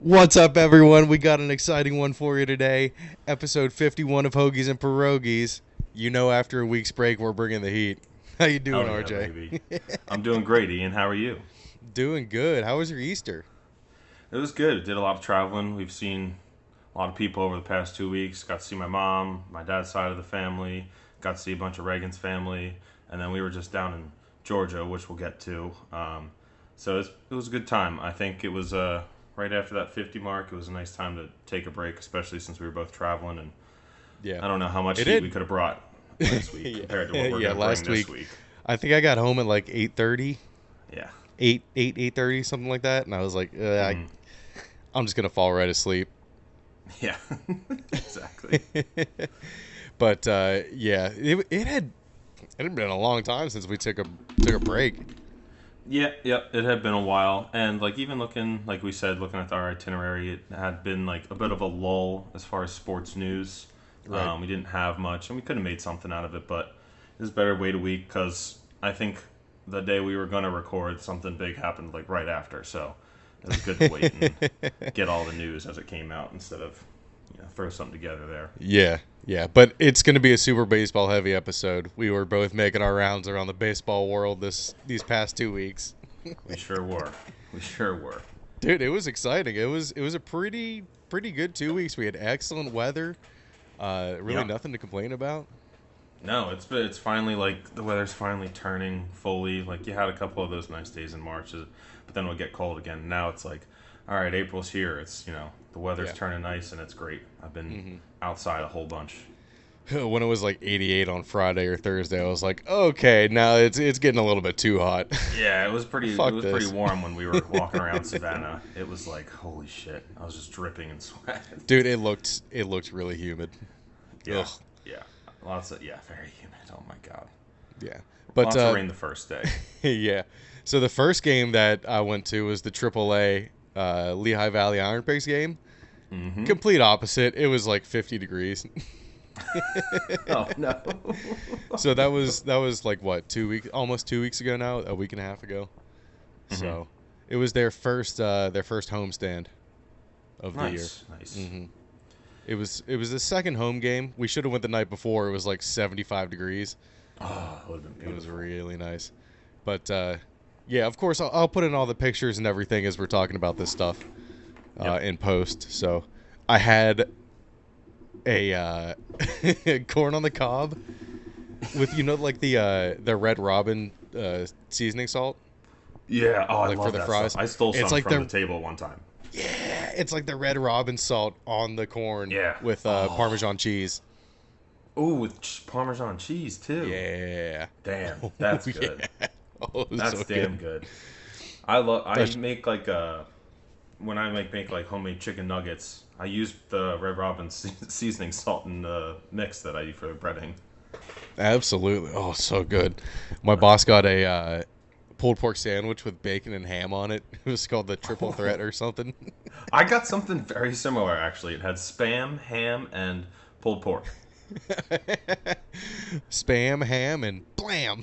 What's up, everyone? We got an exciting one for you today. Episode 51 of Hoagies and Pierogis. You know, after a week's break, we're bringing the heat. How you doing, Hell yeah, RJ? baby. I'm doing great, Ian. How are you? Doing good. How was your Easter? It was good. Did a lot of traveling. We've seen a lot of people over the past 2 weeks. Got to see my mom, my dad's side of the family. Got to see a bunch of Reagan's family. And then we were just down in Georgia, which we'll get to. So it was a good time. I think it was right after that 50 mark. It was a nice time to take a break, especially since we were both traveling. And Yeah. I don't know how much It heat did. we could have brought last week Yeah, compared to what we're yeah, going to bring last this week. week. I think I got home at like 8:30, Yeah. 8:30, something like that. And I was like, Mhm. I'm just going to fall right asleep. Yeah. Exactly. But, yeah, it had been a long time since we took a break. Yeah, it had been a while, and like even looking, like we said, looking at our itinerary, it had been like a bit of a lull as far as sports news. Right. We didn't have much, and we could have made something out of it, but it was better wait a week because I think the day we were gonna record, something big happened like right after, so it was good to wait and get all the news as it came out instead of throw something together there. Yeah, yeah, but it's going to be a super baseball heavy episode. We were both making our rounds around the baseball world these past 2 weeks. We sure were. We sure were. Dude, it was exciting. It was a pretty good 2 weeks. We had excellent weather. Really Yep. nothing to complain about. No, it's finally like the weather's finally turning fully. Like you had a couple of those nice days in March, but then it'll get cold again. Now it's like, all right, April's here. It's the weather's Yeah. turning nice and it's great. I've been outside a whole bunch. When it was like 88 on Friday or Thursday, I was like, okay, now it's getting a little bit too hot. Yeah, it was pretty. It Fuck was this. pretty warm when we were walking around Savannah. It was like holy shit. I was just dripping in sweat. Dude, it looked really humid. Yeah, Ugh. yeah, very humid. Oh my god. Yeah. But Lots of rain the first day. yeah. So the first game that I went to was the AAA Lehigh Valley Iron Pigs game. Hmm. Complete opposite. It was like 50 degrees. Oh no. So that was like what, 2 weeks, almost 2 weeks ago now, a week and a half ago. So it was their first homestand of the year. Nice, nice. It was the second home game. We should have went the night before. It was like 75 degrees. Oh, it would have been It was beautiful. really nice. But yeah, of course, I'll put in all the pictures and everything as we're talking about this stuff Yep. in post. So I had a corn on the cob with like the Red Robin seasoning salt, Yeah. Oh, I like for love the that fries. stuff. I stole It's some like from the the table one time. Yeah, it's like the Red Robin salt on the corn. Yeah. With Oh. Parmesan cheese. Ooh, with Parmesan cheese too. Yeah. Damn, that's Oh, good. yeah. Oh, it was That's so damn good. good. I That's- make like when I make like homemade chicken nuggets. I use the Red Robin seasoning salt in the mix that I eat for the breading. Absolutely. Oh, so good. My boss got a pulled pork sandwich with bacon and ham on it. It was called the triple threat or something. I got something very similar actually. It had spam, ham, and pulled pork. Spam, ham, and blam.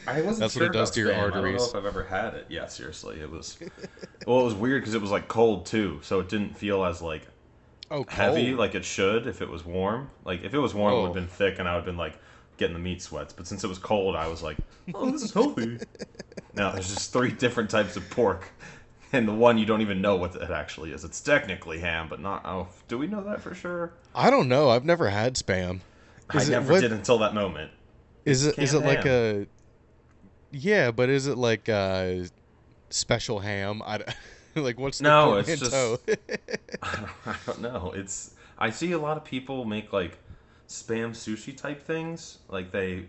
I wasn't That's what sure it does about to your spam. I don't know arteries. if I've ever had it. Yeah, seriously, it was. Well, it was weird because it was like cold too, so it didn't feel as like Oh, heavy cold. like it should if it was warm. Like if it was warm, it would have Oh. been thick, and I would have been like getting the meat sweats. But since it was cold, I was like, "Oh, this is healthy." Now there's just three different types of pork, and the one you don't even know what it actually is. It's technically ham, but not. Oh, do we know that for sure? I don't know. I've never had spam. I never did until that moment. Is it Canned like ham. a Yeah, but is it like a special ham? Like what's the No, it's just portmanteau? I don't know. It's I see a lot of people make like spam sushi type things. Like they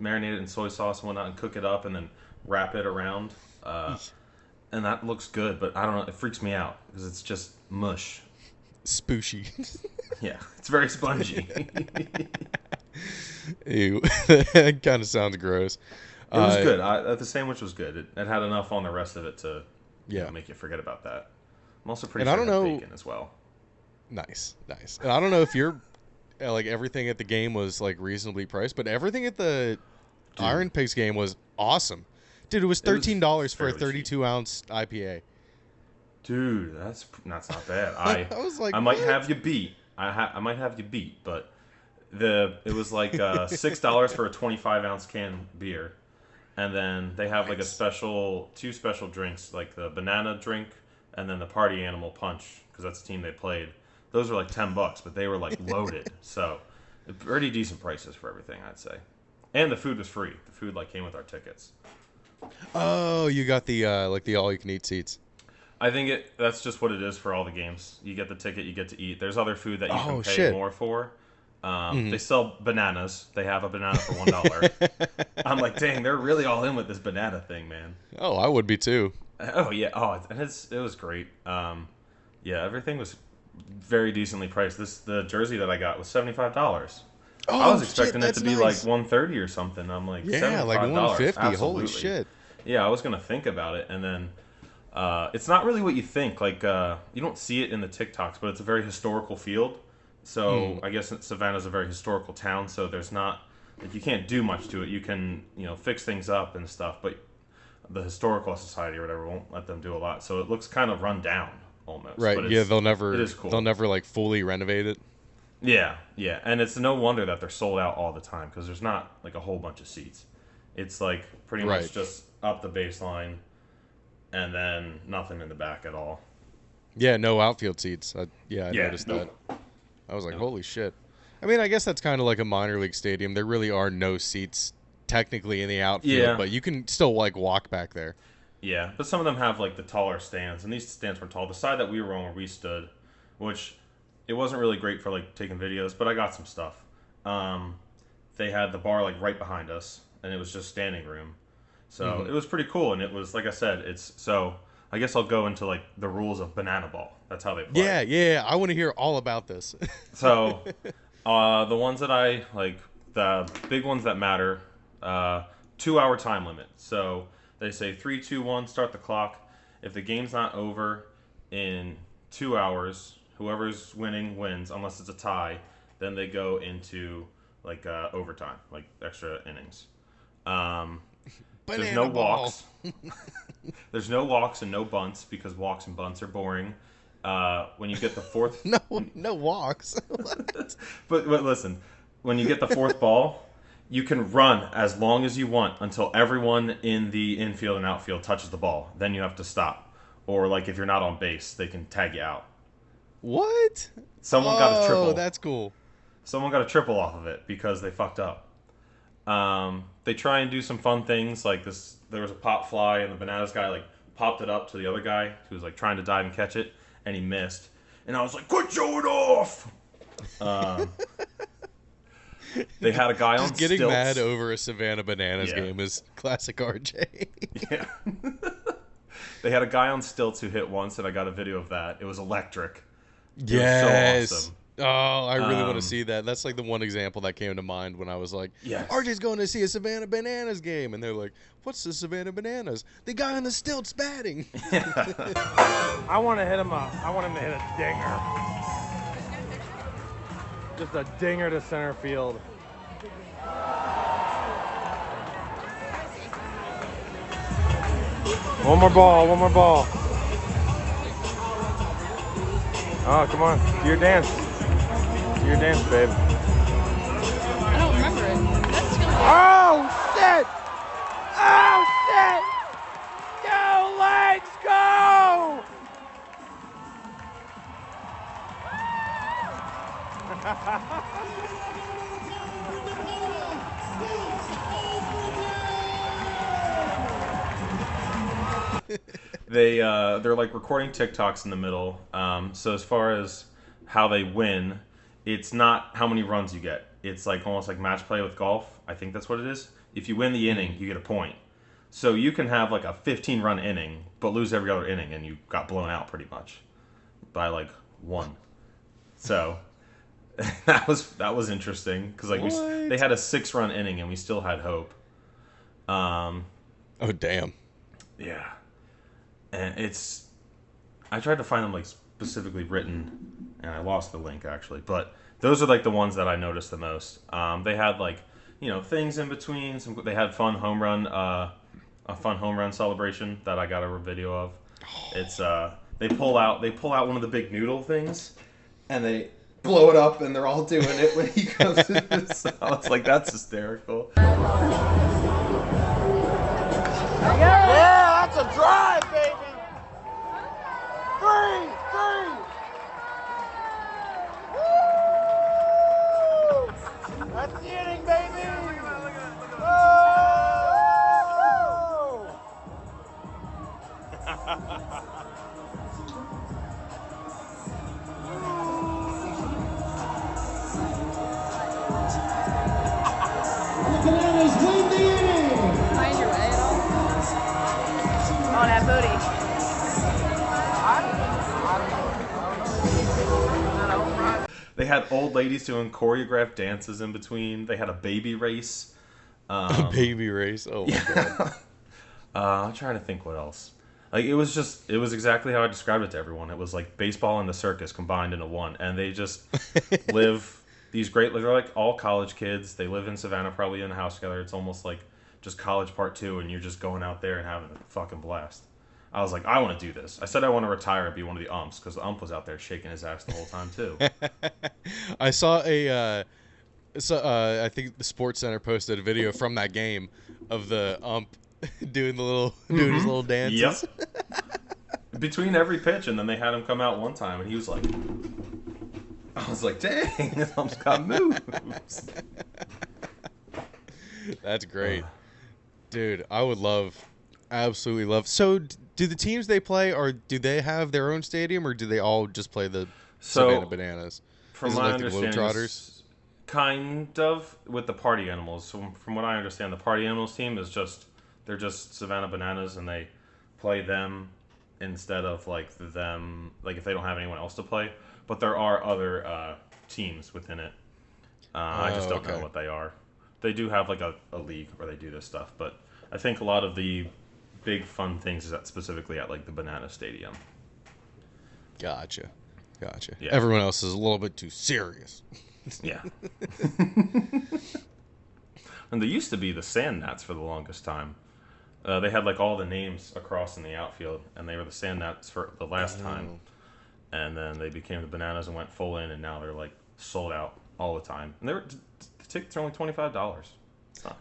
marinate it in soy sauce and whatnot and cook it up and then wrap it around. And that looks good, but I don't know. It freaks me out because it's just mush. Spooshy. Yeah, it's very spongy. Ew. That kind of sounds gross. It was good. The sandwich was good. It had enough on the rest of it to Yeah. make you forget about that. I'm also pretty And sure I it don't had know. bacon as well. Nice, nice. And I don't know if you're like everything at the game was like reasonably priced, but everything at the Dude. Iron Pigs game was awesome. Dude, it was $13 for a fairly cheap. 32-ounce IPA. Dude, that's not bad. I was like, I might what? have you beat. I might have you beat, but it was like $6 for a 25-ounce can beer, and then they have like Nice. two special drinks, like the banana drink and then the party animal punch, because that's the team they played. Those were like $10, but they were like loaded, so pretty decent prices for everything, I'd say. And the food was free. The food like came with our tickets. Oh, you got the like the all-you-can-eat seats. I think that's just what it is for all the games. You get the ticket, you get to eat. There's other food that you can Oh pay shit. more for. Mhm. They sell bananas. They have a banana for $1. I'm like, dang, they're really all in with this banana thing, man. Oh, I would be too. Oh yeah. Oh, and it was great. Yeah, everything was very decently priced. The jersey that I got was $75. I Oh was shit, expecting it that's to be nice. like 130 or something. I'm like Yeah, like $75. 150. Holy Absolutely. shit. Yeah, I was gonna think about it, and then it's not really what you think. Like you don't see it in the TikToks, but it's a very historical field. So I guess Savannah's a very historical town. So there's not like you can't do much to it. You can fix things up and stuff, but the historical society or whatever won't let them do a lot. So it looks kind of run down almost. Right. But Yeah, it is cool. they'll never like fully renovate it. Yeah, yeah, and it's no wonder that they're sold out all the time because there's not like a whole bunch of seats. It's like pretty Right. much just up the baseline, and then nothing in the back at all. Yeah, no outfield seats. I Yeah, noticed nope. that. I was like, Nope. holy shit. I mean, I guess that's kind of like a minor league stadium. There really are no seats technically in the outfield, Yeah. but you can still like walk back there. Yeah, but some of them have like the taller stands, and these stands were tall. The side that we were on where we stood, which it wasn't really great for like taking videos, but I got some stuff. They had the bar like right behind us, and it was just standing room, so it was pretty cool. And it was like I said, it's so. I guess I'll go into like the rules of banana ball. That's how they play. Yeah. I want to hear all about this. So, the ones that I like, the big ones that matter, 2 hour time limit. So they say 3, 2, 1, start the clock. If the game's not over in 2 hours, whoever's winning wins, unless it's a tie. Then they go into like overtime, like extra innings. There's no Banana ball. walks. There's no walks and no bunts because walks and bunts are boring. When you get the fourth, No walks. What? but listen, when you get the fourth ball, you can run as long as you want until everyone in the infield and outfield touches the ball. Then you have to stop, or like if you're not on base, they can tag you out. What? Someone got a triple. Oh, that's cool. Someone got a triple off of it because they fucked up. They try and do some fun things like this. There was a pop fly, and the bananas guy like popped it up to the other guy who was like trying to dive and catch it, and he missed. And I was like, "Quit showing off!" They had a guy on Just getting stilts. mad over a Savannah Bananas Yeah. game is classic RJ. Yeah. They had a guy on stilts who hit once, and I got a video of that. It was electric. Yes. so awesome. Oh, I really want to Um, see that. That's like the one example that came to mind when I was like, Yes. RJ's going to see a Savannah Bananas game. And they're like, what's the Savannah Bananas? The guy on the stilts batting. I want to hit him up. I want him to hit a dinger. Just a dinger to center field. One more ball, one more ball. Oh, come on. Do your dance. Do your dance, babe. I don't remember it. That's gonna Oh, shit! Oh, shit! Go, legs, go! They're like recording TikToks in the middle. So as far as how they win, it's not how many runs you get. It's like almost like match play with golf. I think that's what it is. If you win the inning, you get a point. So you can have like a 15-run inning, but lose every other inning, and you got blown out pretty much by like one. So that was interesting because like What? they had a 6-run inning, and we still had hope. Oh, damn. Yeah. And I tried to find them like specifically written, and I lost the link actually. But those are like the ones that I noticed the most. They had like things in between. They had fun home run a fun home run celebration that I got a video of. It's they pull out one of the big noodle things, and they blow it up, and they're all doing it when he goes to this. I was like, that's hysterical. Yeah, that's a drive, baby. 3. Woo! That's the inning, baby. Oh! Bananas win the inning. Find your way at all? Oh, that booty. They had old ladies doing choreographed dances in between. They had a baby race. A baby race. Oh my god. I'm trying to think what else. Like it was exactly how I described it to everyone. It was like baseball and the circus combined into one, and they just live these great. They're like all college kids. They live in Savannah, probably in a house together. It's almost like just college part 2, and you're just going out there and having a fucking blast. I was like, I want to do this. I said I want to retire and be one of the umps because the ump was out there shaking his ass the whole time too. I saw I think the Sports Center posted a video from that game of the ump doing his little dances. Yep. Between every pitch, and then they had him come out one time, and he was like, I was like, dang, this ump's got moves. That's great. Dude, I would absolutely love. So, do the teams they play, or do they have their own stadium, or do they all just play the Savannah Bananas? From my understanding, kind of with the party animals. So from what I understand, the party animals team is they're just Savannah Bananas, and they play them instead of like if they don't have anyone else to play. But there are other teams within it. I just don't know what they are. They do have like a league where they do this stuff, but I think a lot of the big fun things is specifically at like the Banana Stadium. Gotcha. Yeah. Everyone else is a little bit too serious. Yeah. And there used to be the Sand Gnats for the longest time. They had like all the names across in the outfield, and they were the Sand Gnats for the last time. And then they became the Bananas and went full in, and now they're like sold out all the time. And the tickets are only $25.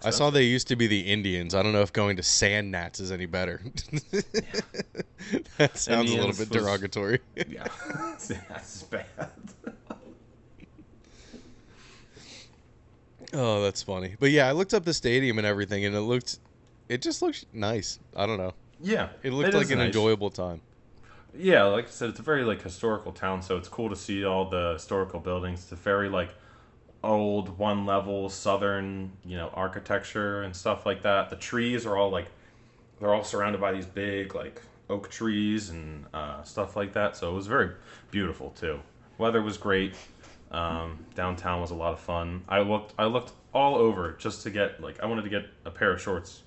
I saw they used to be the Indians. I don't know if going to Sand Gnats is any better. That sounds a little bit derogatory. Yeah, that's bad. Oh, that's funny. But yeah, I looked up the stadium and everything, and it just looked nice. I don't know. Yeah, it looked like an enjoyable time. Yeah, like I said, it's a very like historical town, so it's cool to see all the historical buildings. It's a very like old one level southern, architecture and stuff like that. The trees are all they're all surrounded by these big like oak trees and stuff like that. So it was very beautiful too. Weather was great. Downtown was a lot of fun. I looked all over just to get I wanted to get a pair of shorts,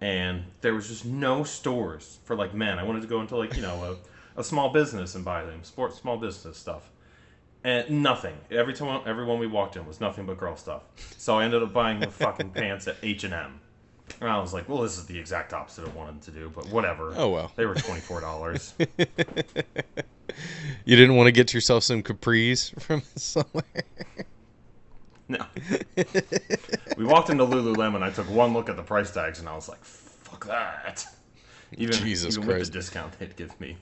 and there was just no stores for like men. I wanted to go into a small business and buy them small business stuff, and nothing. Everyone we walked in was nothing but girl stuff. So I ended up buying the fucking pants at H&M. And I was like, well, this is the exact opposite I wanted to do, but whatever. Oh, well. They were $24. You didn't want to get yourself some capris from somewhere? No. We walked into Lululemon. I took one look at the price tags, and I was like, fuck that. Even Christ. with the discount they'd give me.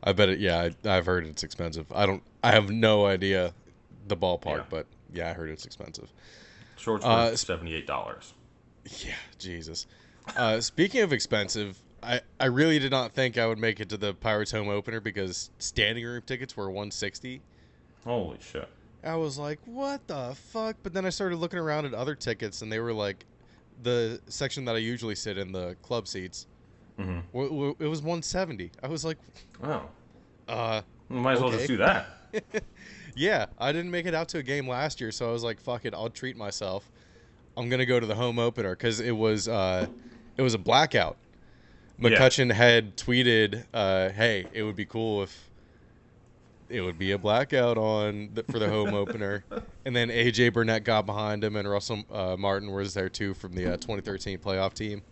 I bet it. Yeah, I've heard it's expensive. I have no idea the ballpark, but yeah, I heard it's expensive. Shorts were $78. Yeah, Jesus. Speaking of expensive, I really did not think I would make it to the Pirates home opener because standing room tickets were $160. Holy shit. I was like, what the fuck? But then I started looking around at other tickets, and they were like the section that I usually sit in, the club seats. Mm-hmm. It was $170. I was like, oh. Might as well just do that. Yeah, I didn't make it out to a game last year, so I was like, fuck it, I'll treat myself. I'm going to go to the home opener because it was a blackout. McCutcheon had tweeted, hey, it would be cool if it would be a blackout for the home opener. And then A.J. Burnett got behind him, and Russell Martin was there too from the 2013 playoff team.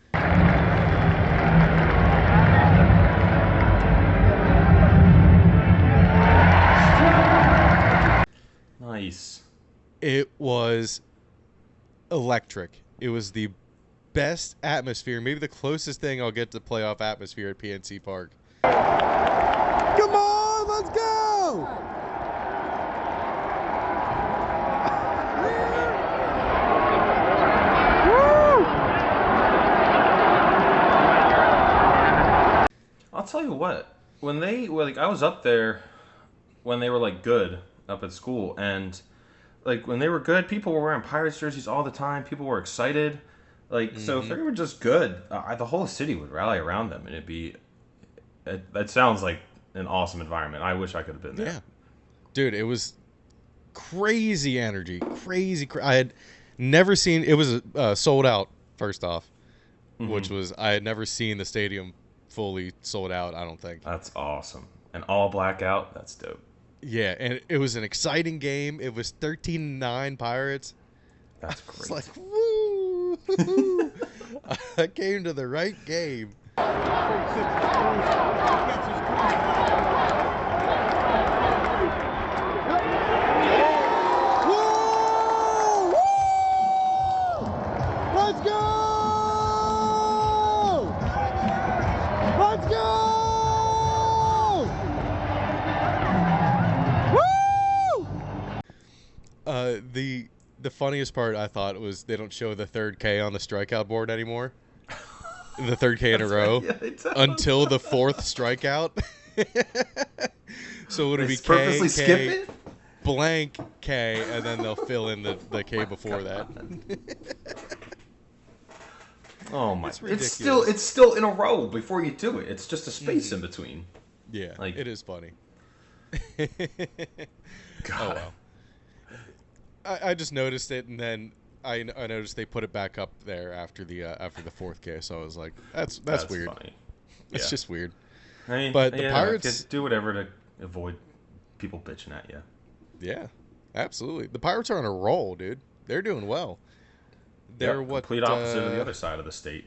Nice. It was electric. It was the best atmosphere, maybe the closest thing I'll get to playoff atmosphere at PNC Park. Come on, let's go! I'll tell you what. When they were like, I was up there when they were like good up at school, and like when they were good, people were wearing Pirates jerseys all the time. People were excited. Like, so if they were just good, the whole city would rally around them, and it'd be. That sounds like an awesome environment. I wish I could have been there. Yeah, dude, it was crazy energy, I had never seen. It was sold out. First off, which was I had never seen the stadium fully sold out. I don't think. That's awesome. And all blackout. That's dope. Yeah, and it was an exciting game. It was 13-9 Pirates. That's great. It's like, woo! I came to the right game. Whoa! Woo! Let's go! Let's go! The funniest part I thought was they don't show the third K on the strikeout board anymore. The third K in a row until the fourth strikeout. So it would be purposely K, skip it? blank K, and then they'll fill in the K before that. Oh my! It's It's still in a row before you do it. It's just a space in between. Yeah, Like- it is funny. God. Oh well. I just noticed it, and then I noticed they put it back up there after the fourth K. So I was like, that's weird. Funny. It's Yeah. just weird. I mean, But the yeah, Pirates- just do whatever to avoid people bitching at you. Yeah, absolutely. The Pirates are on a roll, dude. They're doing well. They're Yep, what complete opposite of the other side of the state.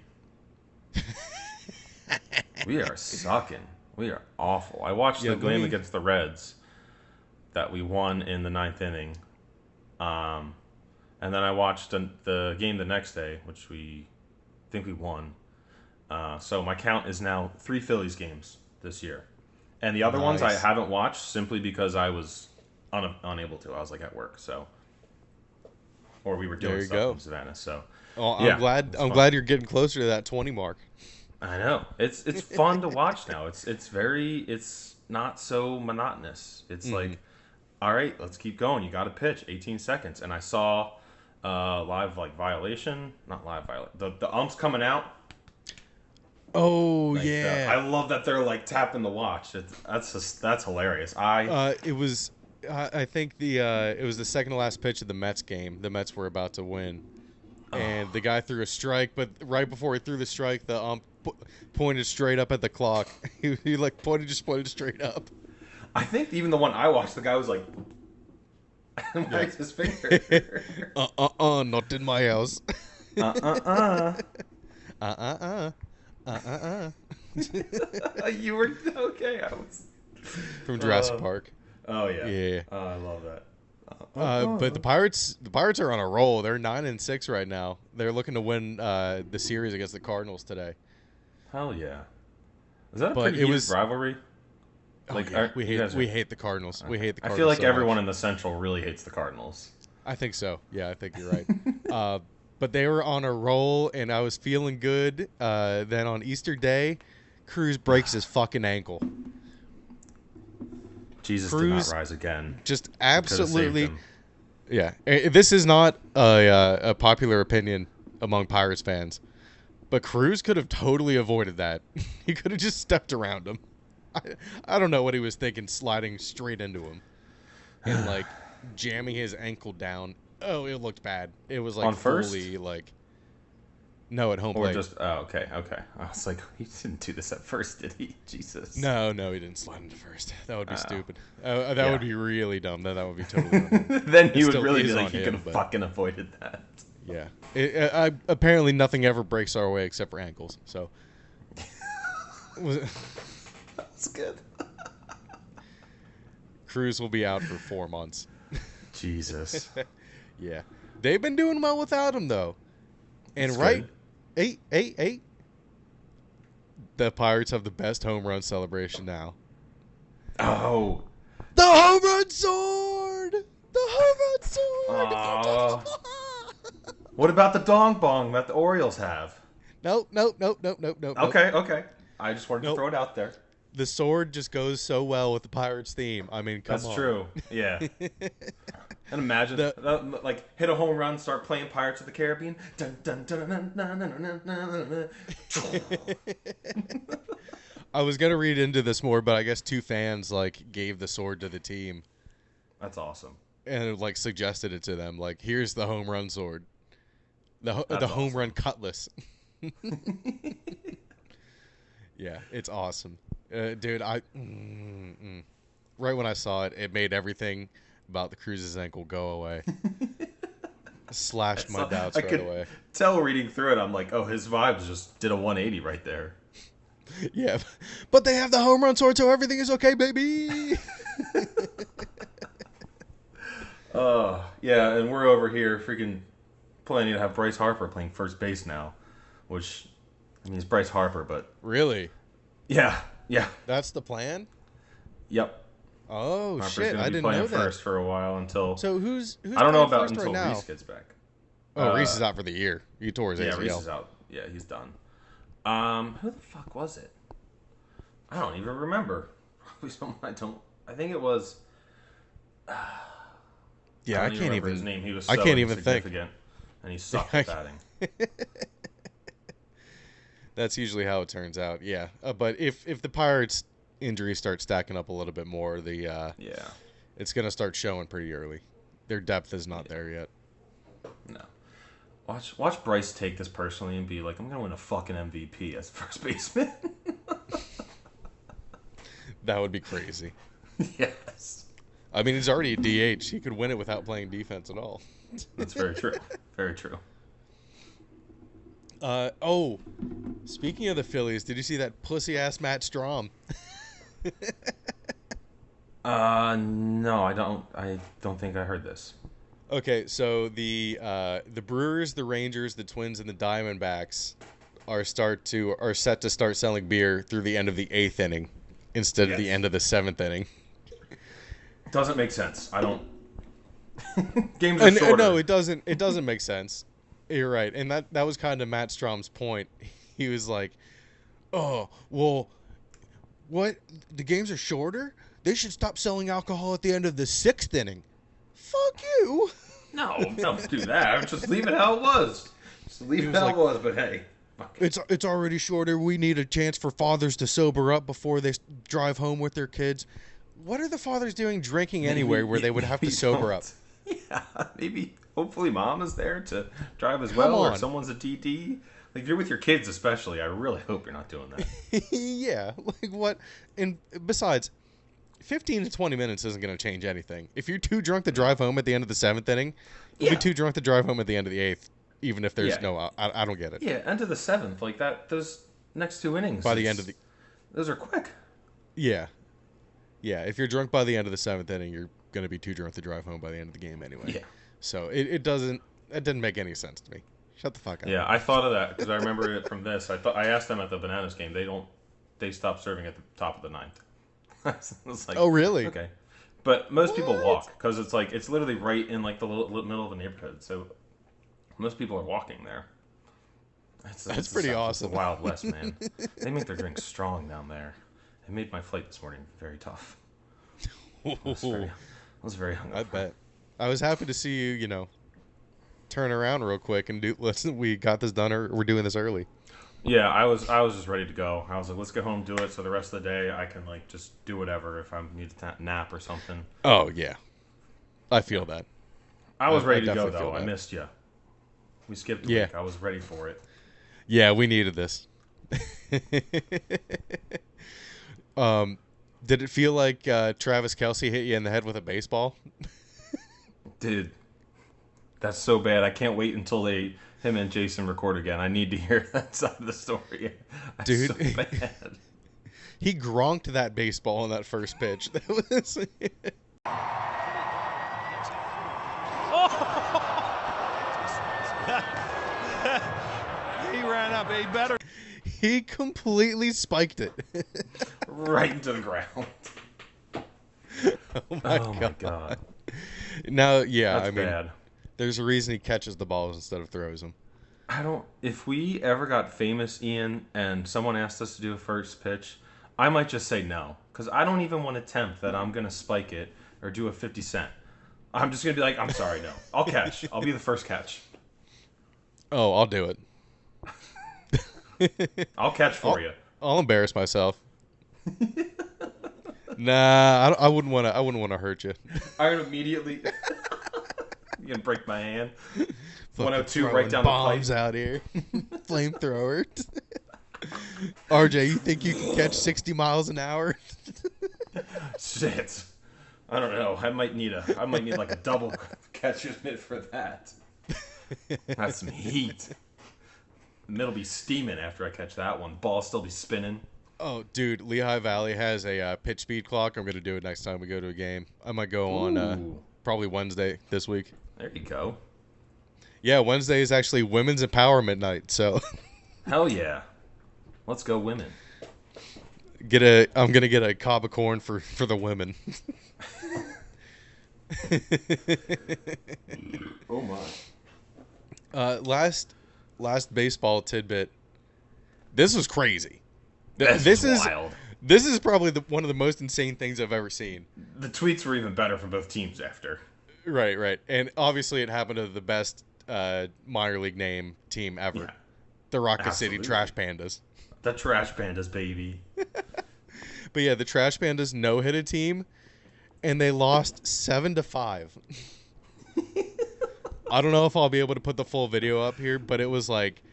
We are sucking. We are awful. I watched Yeah, the game we- against the Reds that we won in the 9th inning. And then I watched the game the next day, which we think we won. So my count is now 3 Phillies games this year. And the other ones I Nice. haven't watched simply because I was unable to. I was like at work, so. Or we were There doing you stuff go. in Savannah, so. Oh, I'm Yeah, glad. it's I'm fun. glad you're getting closer to that 20 mark. I know. It's fun to watch now. It's not so monotonous. It's like, all right, let's keep going. You got to pitch 18 seconds. And I saw live violation, not live violation. The umps coming out. Oh Like, yeah. I love that they're like tapping the watch. That's hilarious. It was. I think it was the second to last pitch of the Mets game. The Mets were about to win, and the guy threw a strike. But right before he threw the strike, the ump pointed straight up at the clock. he pointed straight up. I think even the one I watched, the guy was like, wagged his finger. Not in my house. You were okay. I was From Jurassic Park. Oh yeah. Yeah. Oh, I love that. But the Pirates are on a roll. They're 9-6 right now. They're looking to win the series against the Cardinals today. Hell yeah. Is that a But pretty it heated was- rivalry? Like are- we you guys are- hate the Cardinals. We hate the I Cardinals. feel like so everyone much. in the Central really hates the Cardinals. I think so. Yeah, I think you're right. But they were on a roll, and I was feeling good. Then on Easter Day, Cruz breaks his fucking ankle. Jesus Cruz did not rise again. Just Could've saved absolutely. him. Yeah, this is not a popular opinion among Pirates fans, but Cruz could have totally avoided that. He could have just stepped around him. I don't know what he was thinking, sliding straight into him and jamming his ankle down. Oh, it looked bad. It was On first? fully no, at home Or plate. just okay. I was like, he didn't do this at first, did he? Jesus. No, he didn't slide into first. That would be stupid. That Yeah. would be really dumb. That would be totally on him. Then he It would still really is be like, on he him, could have but- fucking avoided that. Yeah. Apparently nothing ever breaks our way except for ankles. So That's good. Cruz will be out for 4 months. Jesus. Yeah. They've been doing well without him, though. And That's right, good. eight. The Pirates have the best home run celebration now. Oh. The home run sword! The home run sword! What about the dong bong that the Orioles have? Nope. Okay. I just wanted to throw it out there. The sword just goes so well with the Pirates theme. I mean, come on. That's true. Yeah. And imagine, like, hit a home run, start playing Pirates of the Caribbean. Dun, dun, dun, dun, dun, dun, dun, dun, dun. I was gonna read into this more, but I guess two fans like gave the sword to the team That's awesome. and like suggested it to them. Like, here's the home run sword, the home awesome. run cutlass. Yeah, it's awesome, dude. Right when I saw it, it made everything about the Cruz's ankle go away. Slashed my doubts right away. Tell reading through it, I'm like, oh, his vibes just did a 180 right there. Yeah, but they have the home run sword, so everything is okay, baby. Yeah, and we're over here freaking planning to have Bryce Harper playing first base now, which, I mean, it's Bryce Harper, but... Really? Yeah. That's the plan? Yep. Oh, Harper's shit, gonna I be didn't playing know that. first for a while until... So who's I don't know playing about first until right now? Reese gets back. Oh, Reese is out for the year. He tore his ACL. Yeah, Reese is out. Yeah, he's done. Who the fuck was it? I don't even remember. Probably someone I don't... I think it was... Yeah, I don't can't remember even. his name. He was so I can't even think. insignificant, and he sucked at batting. That's usually how it turns out. Yeah, but if the Pirates' injuries start stacking up a little bit more, it's gonna start showing pretty early. Their depth is not there yet. No. Watch Bryce take this personally and be like, I'm gonna win a fucking MVP as first baseman. That would be crazy. Yes. I mean, he's already a DH. He could win it without playing defense at all. That's very true. Very true. Speaking of the Phillies, did you see that pussy-ass Matt Strahm? No, I don't. I don't think I heard this. Okay, so the Brewers, the Rangers, the Twins, and the Diamondbacks are set to start selling beer through the end of the 8th inning instead of the end of the 7th inning. Doesn't make sense. I don't. Games are shorter. No, it doesn't. It doesn't make sense. You're right, and that was kind of Matt Strom's point. He was like, "Oh, well, what? The games are shorter. They should stop selling alcohol at the end of the 6th inning." Fuck you. No, don't do that. Just leave it how it was. Just leave it how it was. But hey, fuck it. It's already shorter. We need a chance for fathers to sober up before they drive home with their kids. What are the fathers doing drinking anywhere where they would have to sober up? Yeah, maybe. Hopefully, mom is there to drive as well, or someone's a DD. Like, if you're with your kids, especially, I really hope you're not doing that. Yeah, like what? And besides, 15 to 20 minutes isn't going to change anything. If you're too drunk to drive home at the end of the 7th inning, you'll be too drunk to drive home at the end of the 8th, even if there's no. I don't get it. Yeah, end of the 7th, like that. Those next 2 innings. By the end of the. Those are quick. Yeah. Yeah, if you're drunk by the end of the 7th inning, you're going to be too drunk to drive home by the end of the game anyway. Yeah. So it didn't make any sense to me. Shut the fuck up. Yeah, I thought of that because I remember it from this. I asked them at the Bananas game. They stopped serving at the top of the 9th. I was like, oh, really? Okay. But most people walk because it's literally right in like the middle of the neighborhood. So most people are walking there. That's pretty awesome. It's the Wild West, man. They make their drinks strong down there. It made my flight this morning very tough. I was very hungover. I bet. I was happy to see you, turn around real quick and listen, we got this done, or we're doing this early. Yeah, I was just ready to go. I was like, let's get home, do it, so the rest of the day I can like just do whatever if I need to nap or something. Oh yeah, I feel that. I was ready to go though. I missed you. We skipped a week. I was ready for it. Yeah, we needed this. Did it feel like Travis Kelce hit you in the head with a baseball? Dude, that's so bad. I can't wait until him and Jason record again. I need to hear that side of the story. That's dude, so bad. He gronked that baseball on that first pitch. That was. They better. He completely spiked it. Right into the ground. Oh my God. Now, yeah, That's I mean, bad. there's a reason he catches the balls instead of throws them. If we ever got famous, Ian, and someone asked us to do a first pitch, I might just say no. Because I don't even want to tempt that I'm going to spike it or do a 50 Cent. I'm just going to be like, I'm sorry, no. I'll catch. I'll be the first catch. Oh, I'll do it. I'll catch for you. I'll embarrass myself. Nah, I wouldn't want to. I wouldn't want to hurt you. I would immediately. You gonna break my hand? 102 right Throwing down the bombs pipe. out here. Flamethrower. RJ, you think you can catch 60 miles an hour? Shit. I don't know. I might need like a double catcher's mitt for that. That's some heat. The midd'll be steaming after I catch that one. Ball still be spinning. Oh, dude, Lehigh Valley has a pitch speed clock. I'm going to do it next time we go to a game. I might go on probably Wednesday this week. There you go. Yeah, Wednesday is actually Women's Empowerment Night, so. Hell yeah. Let's go women. I'm going to get a cob of corn for the women. Oh, my. Last baseball tidbit. This was crazy. This is wild. This is probably one of the most insane things I've ever seen. The tweets were even better from both teams after. Right. And obviously it happened to the best minor league name team ever. Yeah. The Rocket City Trash Pandas. The Trash Pandas, baby. But yeah, the Trash Pandas no-hit a team, and they lost 7-5. I don't know if I'll be able to put the full video up here, but it was like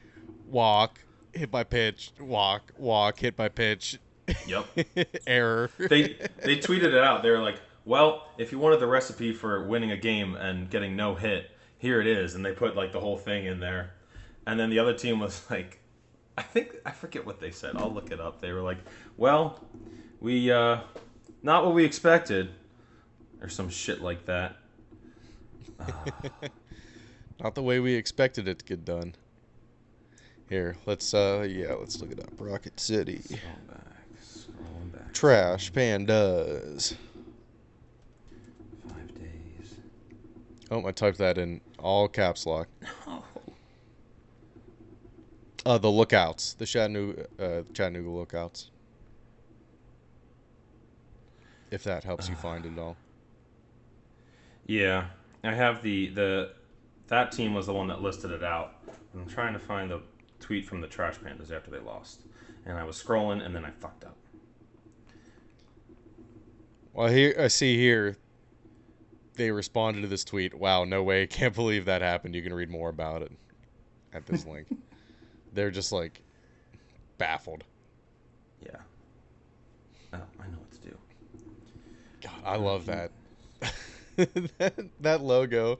walk, hit by pitch, walk, hit by pitch. Yep. Error. They tweeted it out. They were like, well, if you wanted the recipe for winning a game and getting no hit, here it is. And they put like the whole thing in there. And then the other team was like, I forget what they said. I'll look it up. They were like, well, we, not what we expected. Or some shit like that. Not the way we expected it to get done. Here, let's look it up. Rocket City. Scrolling back. Trash Pandas. 5 days. Oh, I typed that in all caps lock. The Lookouts. The Chattanooga Lookouts. If that helps you find it at all. Yeah. I have that team was the one that listed it out. I'm trying to find the tweet from the Trash Pandas after they lost. And I was scrolling, and then I fucked up. Well, here I see here they responded to this tweet. Wow, no way. Can't believe that happened. You can read more about it at this link. They're just, like, baffled. Yeah. Oh, I know what to do. God, I love that. that logo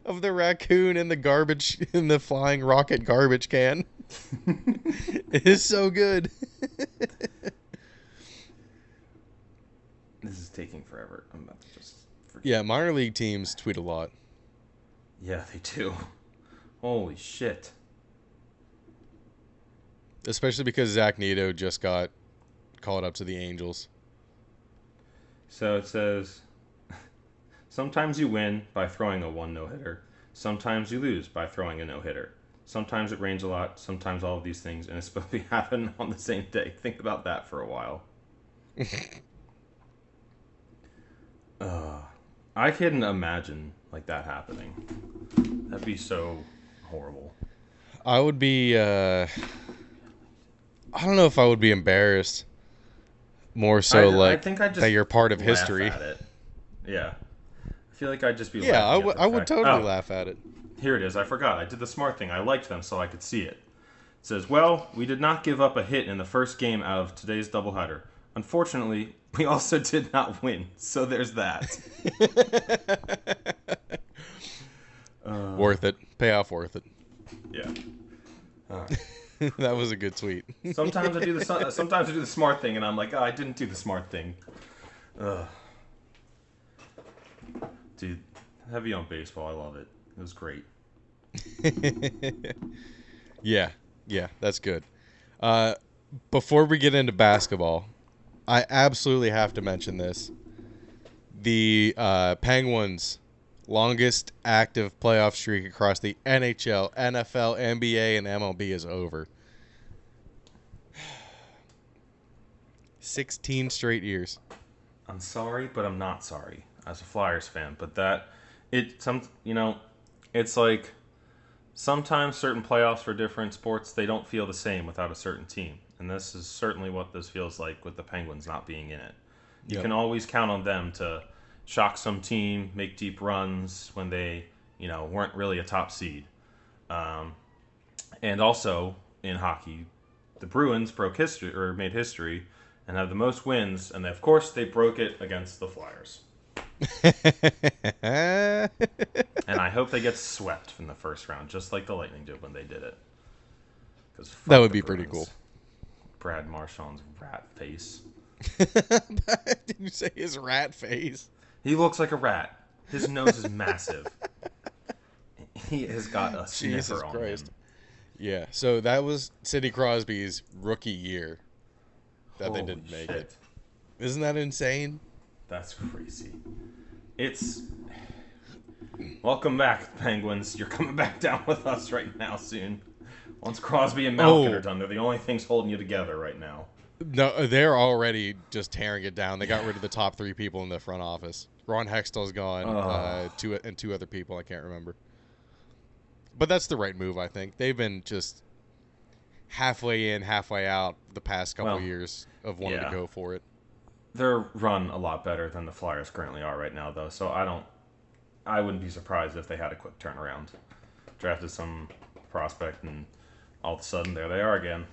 of the raccoon in the flying rocket garbage can. It is so good. This is taking forever. I'm about to just forget. Yeah, minor league teams tweet a lot. Yeah, they do. Holy shit. Especially because Zach Neto just got called up to the Angels. So it says, sometimes you win by throwing a 1 no-hitter. Sometimes you lose by throwing a no-hitter. Sometimes it rains a lot. Sometimes all of these things. And it's supposed to happen on the same day. Think about that for a while. I couldn't imagine like that happening. That'd be so horrible. I would be, I don't know if I would be embarrassed. More so I think I'd just that you're part of laugh history. At it. Yeah. I feel like I'd just be yeah, laughing at the I would fact. totally laugh at it. Here it is. I forgot. I did the smart thing. I liked them so I could see it. It says, well, we did not give up a hit in the first game out of today's doubleheader. Unfortunately, we also did not win. So there's that. Worth it. Payoff worth it. Yeah. That was a good tweet. Sometimes I do the smart thing, and I'm like, oh, I didn't do the smart thing. Dude, heavy on baseball. I love it. It was great. Yeah, that's good. Before we get into basketball, I absolutely have to mention this. The Penguins' longest active playoff streak across the NHL, NFL, NBA, and MLB is over. 16 straight years. I'm sorry, but I'm not sorry as a Flyers fan. But it's like sometimes certain playoffs for different sports, they don't feel the same without a certain team. And this is certainly what this feels like with the Penguins not being in it. You can always count on them to shock some team, make deep runs when they, weren't really a top seed. And also in hockey, the Bruins made history and have the most wins, and of course they broke it against the Flyers. And I hope they get swept from the first round, just like the Lightning did when they did it. That would be pretty cool. Brad Marchand's rat face. Did you say his rat face? He looks like a rat. His nose is massive. He has got a sniffer on him. Yeah, so that was Sidney Crosby's rookie year that Holy they didn't make shit. it. Isn't that insane? That's crazy. Welcome back, Penguins. You're coming back down with us right now soon. Once Crosby and Malkin are done, they're the only things holding you together right now. No, they're already just tearing it down. They got rid of the top 3 people in the front office. Ron Hextall's gone, two other people I can't remember. But that's the right move, I think. They've been just halfway in, halfway out the past couple years of wanting to go for it. They're run a lot better than the Flyers currently are right now, though. So I wouldn't be surprised if they had a quick turnaround. Drafted some prospect, and all of a sudden, there they are again.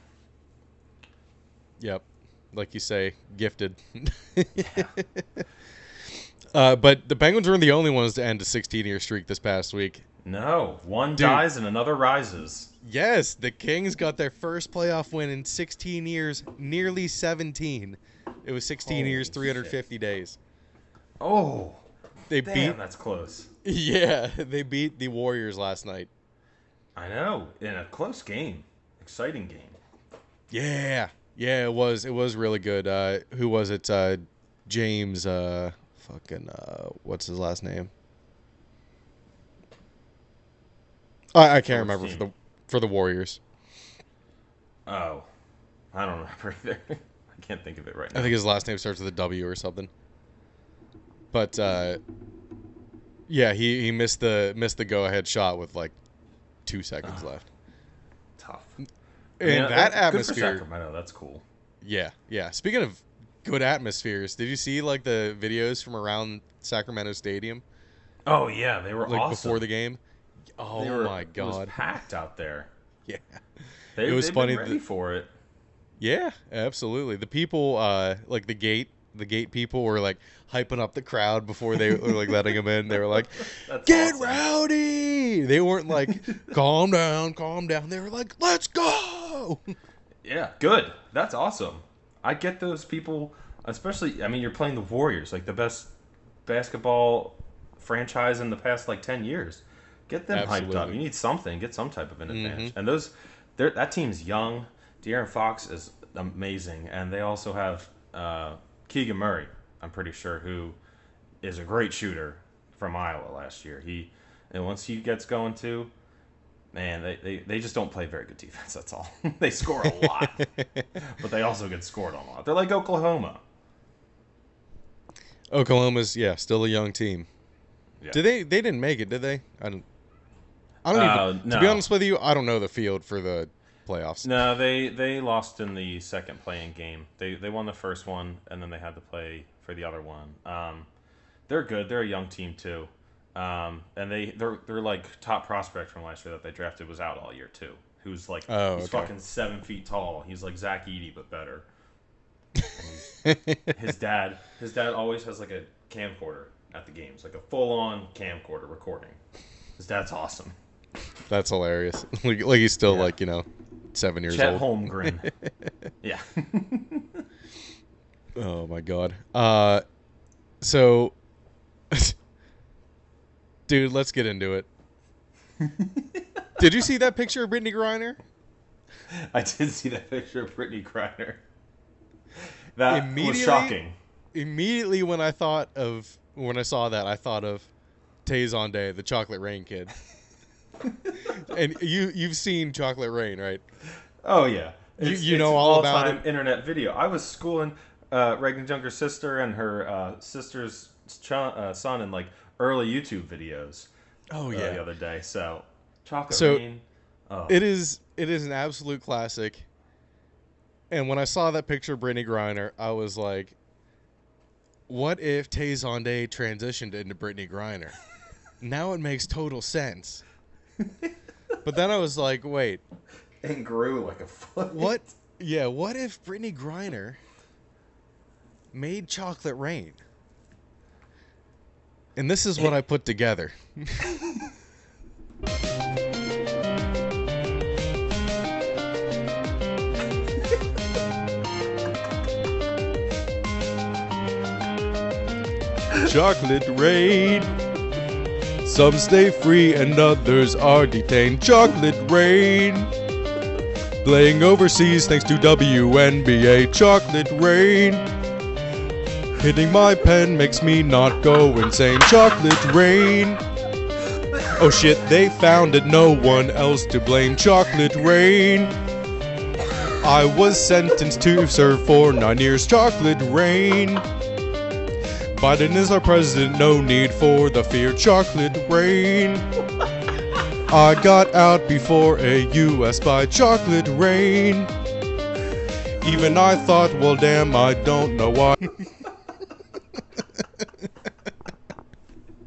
Yep. Like you say, gifted. But the Penguins were the only ones to end a 16-year streak this past week. No. One dies and another rises. Yes, the Kings got their first playoff win in 16 years, nearly 17. It was 16 years, 350 days. Oh, that's close. Yeah, they beat the Warriors last night. I know, in a close game. Exciting game. Yeah, it was really good. Who was it? James, what's his last name? I can't remember for the Warriors. Oh, I don't remember either. I can't think of it right now. I think his last name starts with a W or something. But yeah, he missed the go-ahead shot with like 2 seconds left. Tough. That atmosphere. Good for Sacramento. That's cool. Yeah. Speaking of good atmospheres, did you see like the videos from around Sacramento Stadium? Oh yeah, they were like awesome before the game. Oh my god, it was packed out there. Yeah, it was funny. Been ready for it. Yeah, absolutely. The people, like the gate people were like hyping up the crowd before they were like letting them in. They were like, "Get awesome. Rowdy!" They weren't like, "Calm down." They were like, "Let's go!" Yeah, good. That's awesome. I get those people, especially. I mean, you're playing the Warriors, like the best basketball franchise in the past like 10 years. Get them hyped up. You need something. Get some type of an advantage. And that team's young. De'Aaron Fox is amazing, and they also have Keegan Murray, I'm pretty sure, who is a great shooter from Iowa last year. And once he gets going too, man, they just don't play very good defense. That's all. They score a lot, but they also get scored on a lot. They're like Oklahoma. Oklahoma's still a young team. Yeah. They didn't make it, did they? I don't even. No. To be honest with you, I don't know the field for the playoffs. No, they lost in the second playing game. They won the first one, and then they had to play for the other one. They're good. They're a young team too, and they're like top prospect from last year that they drafted was out all year too. Who's like he's fucking 7 feet tall. He's like Zach Edey but better. His dad always has like a camcorder at the games, like a full on camcorder recording. His dad's awesome. That's hilarious. Like he's still 7 years Chet old. Holmgren. Yeah. Oh my god. So, dude, let's get into it. Did you see that picture of Brittany Griner? I did see that picture of Brittany Griner. That was shocking. Immediately when I saw that, I thought of Tay-Zonday, the Chocolate Rain kid. And you've seen Chocolate Rain, right? Oh yeah, you know all about it. Internet video. I was schooling Reagan's younger sister and her sister's son in like early YouTube videos. Oh yeah, the other day. So Chocolate Rain. Oh. It is an absolute classic. And when I saw that picture of Brittany Griner, I was like, what if Tay-Zonday transitioned into Brittany Griner? Now it makes total sense. But then I was like, wait. And grew like a foot. What? Yeah, what if Brittany Griner made Chocolate Rain? And this is what I put together. Chocolate Rain. Some stay free and others are detained. Chocolate Rain. Playing overseas thanks to WNBA. Chocolate Rain. Hitting my pen makes me not go insane. Chocolate Rain. Oh shit, they found it, no one else to blame. Chocolate Rain. I was sentenced to serve for 9 years. Chocolate Rain. Biden is our president, no need for the fear. Chocolate Rain. I got out before a U.S. spy. Chocolate Rain. Even I thought, well damn, I don't know why.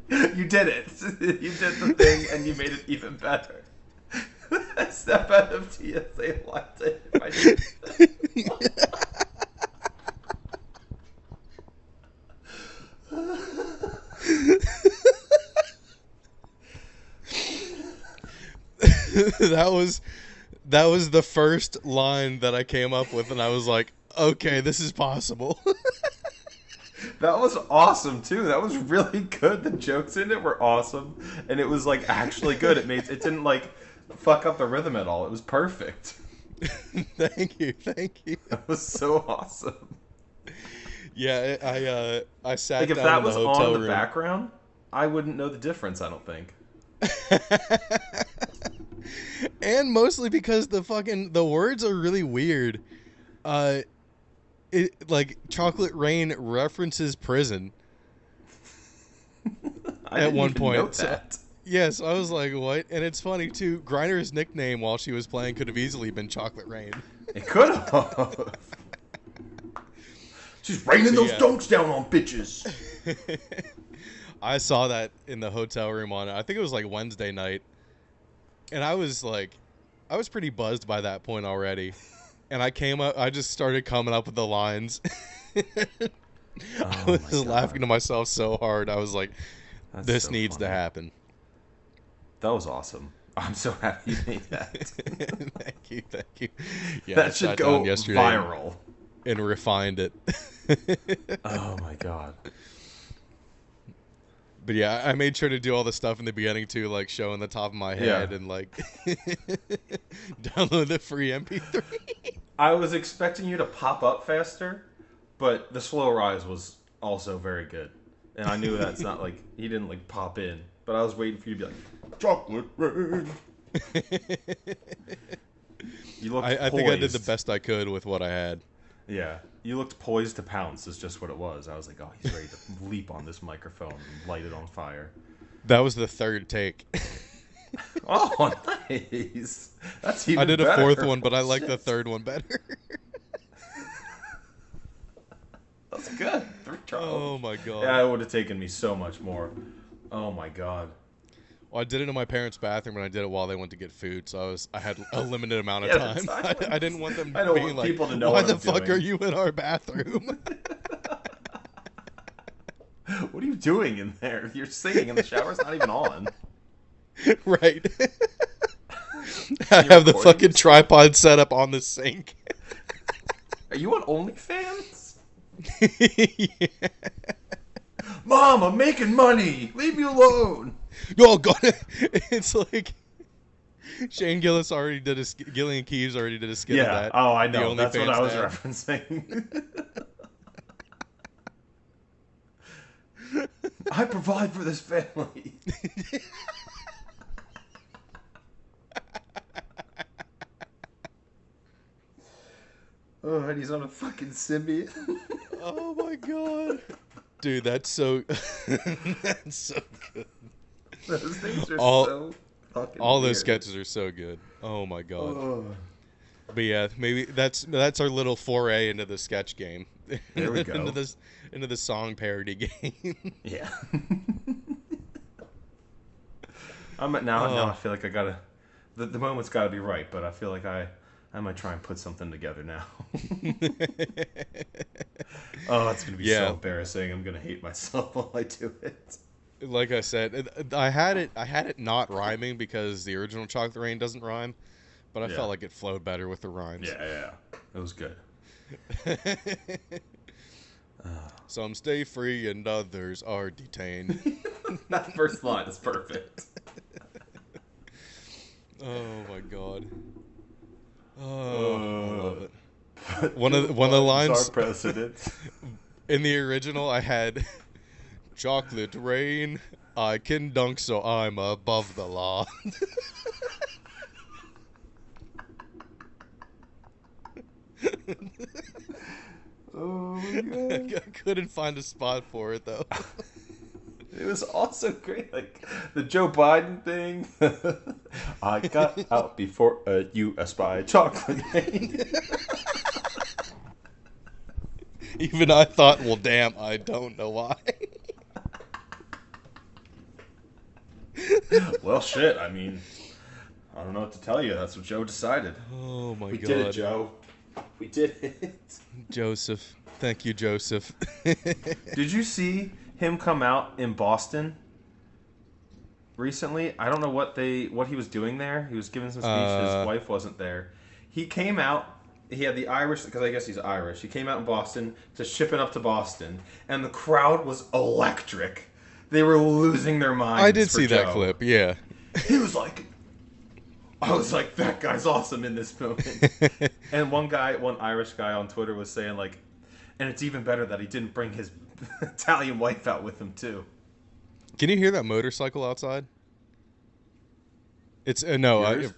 You did it. You did the thing and you made it even better. Step out of TSA latte. That was the first line that I came up with, and I was like, okay, this is possible. That was awesome too. That was really good. The jokes in it were awesome, and it was like actually good. It didn't like fuck up the rhythm at all. It was perfect. Thank you. That was so awesome. Yeah, I sat like if down that in the was hotel on room. the background, I wouldn't know the difference. I don't think. And mostly because the words are really weird. It like Chocolate Rain references prison at one point. Yes, I was like, what? And it's funny too. Griner's nickname while she was playing could have easily been Chocolate Rain. It could have. She's raining those dunks down on bitches. I saw that in the hotel room I think it was like Wednesday night. And I was pretty buzzed by that point already. And I just started coming up with the lines. I was laughing to myself so hard. I was like, this needs to happen. That was awesome. I'm so happy you made that. Thank you. Yeah, that should go viral. And refined it. Oh my god. But yeah, I made sure to do all the stuff in the beginning too, like showing the top of my head and like download the free MP3. I was expecting you to pop up faster, but the slow rise was also very good. And I knew that's not like, he didn't like pop in, but I was waiting for you to be like, Chocolate Rain. You looked I think I did the best I could with what I had. Yeah. You looked poised to pounce is just what it was. I was like, oh, he's ready to leap on this microphone and light it on fire. That was the third take. Oh, nice. That's even I did better. a fourth one, but I like the third one better. That's good. 3 tries. Oh, my God. Yeah, it would have taken me so much more. Oh, my God. Well, I did it in my parents' bathroom, and I did it while they went to get food, so I had a limited amount of time. I didn't want them being like, people to know why what the I'm fuck doing. are you in our bathroom? What are you doing in there? You're singing and the shower's not even on. Right. I have the fucking tripod set up on the sink. Are you on OnlyFans? Yeah. Mom, I'm making money. Leave me alone. Oh, God. It's like... Shane Gillis already did a Gillian Keeves already did a skit of that. Oh, I The know. That's what OnlyFans I was dad. referencing. I provide for this family. Oh, and he's on a fucking symbiote. Oh my god, dude, that's so that's so good. Those things are All- so fucking All those weird. sketches are so good. Oh my god. Oh. But yeah, maybe that's our little foray into the sketch game. There we go. into the song parody game. Yeah. Now I feel like I gotta. The moment's gotta be right, but I feel like I might try and put something together now. Oh, it's gonna be so embarrassing. I'm gonna hate myself while I do it. Like I said, I had it not rhyming because the original Chocolate Rain doesn't rhyme, but I felt like it flowed better with the rhymes. Yeah. It was good. Some stay free and others are detained. That first line is perfect. Oh my god. Oh, I love it. One of the lines Our president. in the original, I had chocolate rain. I can dunk, so I'm above the law. Oh my god. I couldn't find a spot for it though. It was also great, like the Joe Biden thing. I got out before you espied chocolate. Even I thought, well, damn, I don't know why. Well, shit. I mean, I don't know what to tell you. That's what Joe decided. Oh my We god. did it, Joe. We did it. Joseph. Thank you, Joseph. Did you see him come out in Boston recently? I don't know what he was doing there. He was giving some speech. His wife wasn't there. He came out. He had the Irish, because I guess he's Irish. He came out in Boston to ship it up to Boston, and the crowd was electric. They were losing their minds. I did for see that Joe. clip, yeah. He was like, I was like, that guy's awesome in this moment. And one Irish guy on Twitter was saying, like, and it's even better that he didn't bring his Italian wife out with him, too. Can you hear that motorcycle outside? It's no, Yours?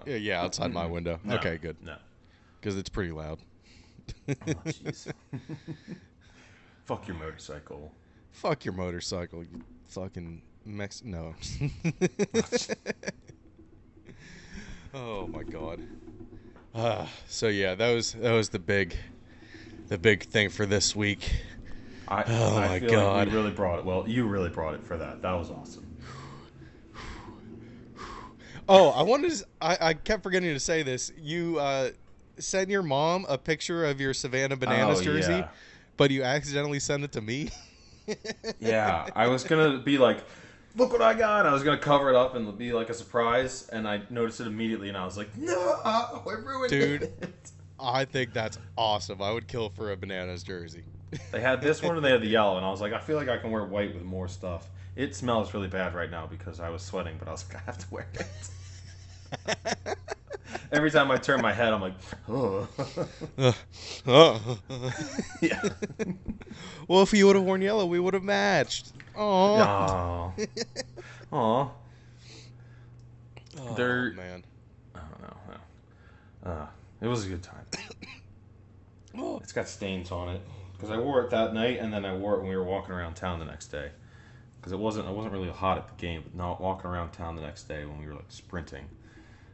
yeah, outside my window. No, Okay, good. No. Because it's pretty loud. Oh, jeez. Fuck your motorcycle. Fuck your motorcycle, you fucking No. Oh my god. So yeah, that was the big thing for this week. I my feel god. like we really brought it. Well, you really brought it for that. That was awesome. Oh, I wanted to, I kept forgetting to say this. You sent your mom a picture of your Savannah Bananas jersey, yeah. but you accidentally sent it to me. Yeah, I was gonna be like, look what I got. I was gonna cover it up and be like a surprise, and I noticed it immediately, and I was like, no, I ruined Dude. it. I think that's awesome. I would kill for a Bananas jersey. They had this one and they had the yellow, and I was like, I feel like I can wear white with more stuff. It smells really bad right now because I was sweating, but I was like, I have to wear it. Every time I turn my head, I'm like, oh. Yeah. Well, if you would have worn yellow, we would have matched. Oh. Aw. Aw. Oh, They're- man. I don't know. It was a good time. Oh. It's got stains on it because I wore it that night, and then I wore it when we were walking around town the next day. Because I wasn't really hot at the game, but not walking around town the next day when we were like sprinting.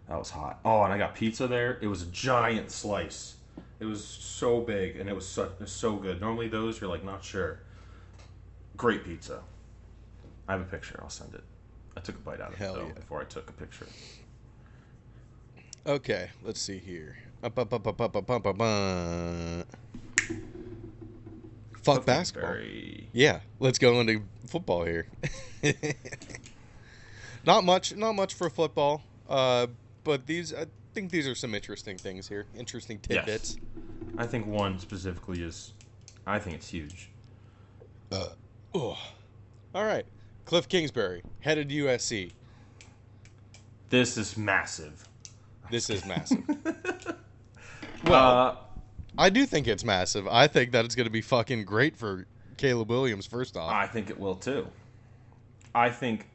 That was hot. Oh, and I got pizza there. It was a giant slice. It was so big, and it was so good. Normally those you're like not sure. Great pizza. I have a picture. I'll send it. I took a bite out of Hell it though yeah. before I took a picture. Okay, let's see here. Fuck basketball. Very... Yeah, let's go into football here. Not much for football. But I think these are some interesting things here. Interesting tidbits. Yes. I think one specifically I think it's huge. Oh. All right. Cliff Kingsbury headed to USC. This is massive. This is massive. Well, I do think it's massive. I think that it's going to be fucking great for Caleb Williams, first off. I think it will too. I think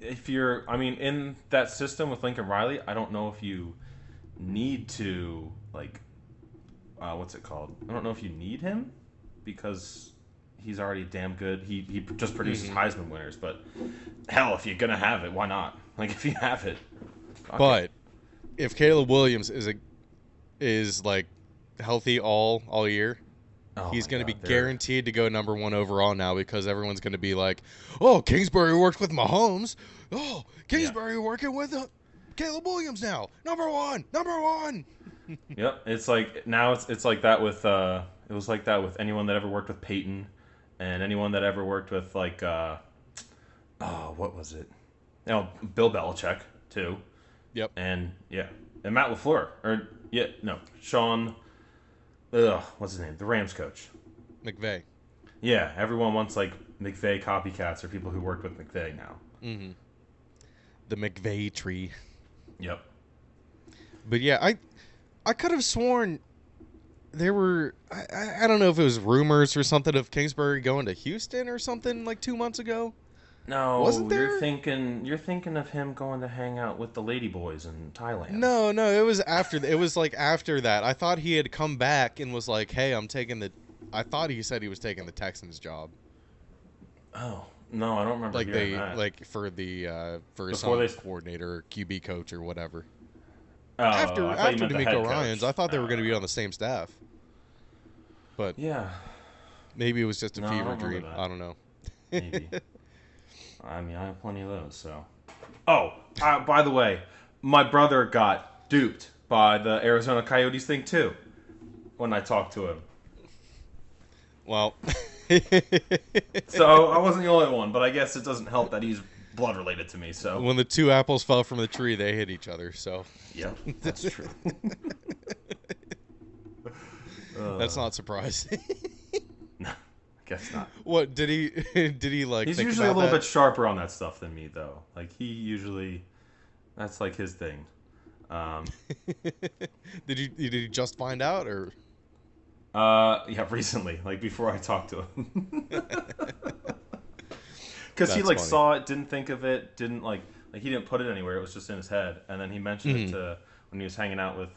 if you're, I mean, in that system with Lincoln Riley, I don't know if you need to, like, what's it called? I don't know if you need him because he's already damn good. He just produces Heisman winners, but hell, if you're going to have it, why not? Like, if you have it. But if Caleb Williams is like healthy all year, he's going to be guaranteed to go number 1 overall now because everyone's going to be like, oh, Kingsbury worked with Mahomes. Oh, Kingsbury working with Caleb Williams now. Number one. Yep. It's like now it's like that with it was like that with anyone that ever worked with Peyton and anyone that ever worked with like what was it? You know, Bill Belichick too. Yep. And and Matt LaFleur Sean what's his name? The Rams coach. McVay. Yeah, everyone wants like McVay copycats or people who worked with McVay now. Mm-hmm. The McVay tree. Yep. But yeah, I could have sworn there were I don't know if it was rumors or something of Kingsbury going to Houston or something like 2 months ago. No, wasn't there? You're thinking of him going to hang out with the ladyboys in Thailand. No, it was after. It was like after that. I thought he had come back and was like, "Hey, I'm taking the." I thought he said he was taking the Texans job. Oh no, I don't remember. Like hearing that. like for the for Before some coordinator, or QB coach, or whatever. Oh, after D'Amico Ryans, coach. I thought they were going to be on the same staff. But yeah, maybe it was just a No, I fever don't remember dream. that. I don't know. maybe. I mean, I have plenty of those. So. Oh, by the way, my brother got duped by the Arizona Coyotes thing too. When I talked to him. Well. So I wasn't the only one, but I guess it doesn't help that he's blood related to me. So When the two apples fell from the tree, they hit each other. So. Yep, that's true. That's not surprising. No, I guess not. What did he? Did he like? He's think usually a about little that? bit sharper on that stuff than me, though. Like he usually, that's like his thing. Did you just find out or? Yeah, recently, like before I talked to him, because he That's like funny. saw it, didn't think of it, didn't like he didn't put it anywhere. It was just in his head, and then he mentioned it to when he was hanging out with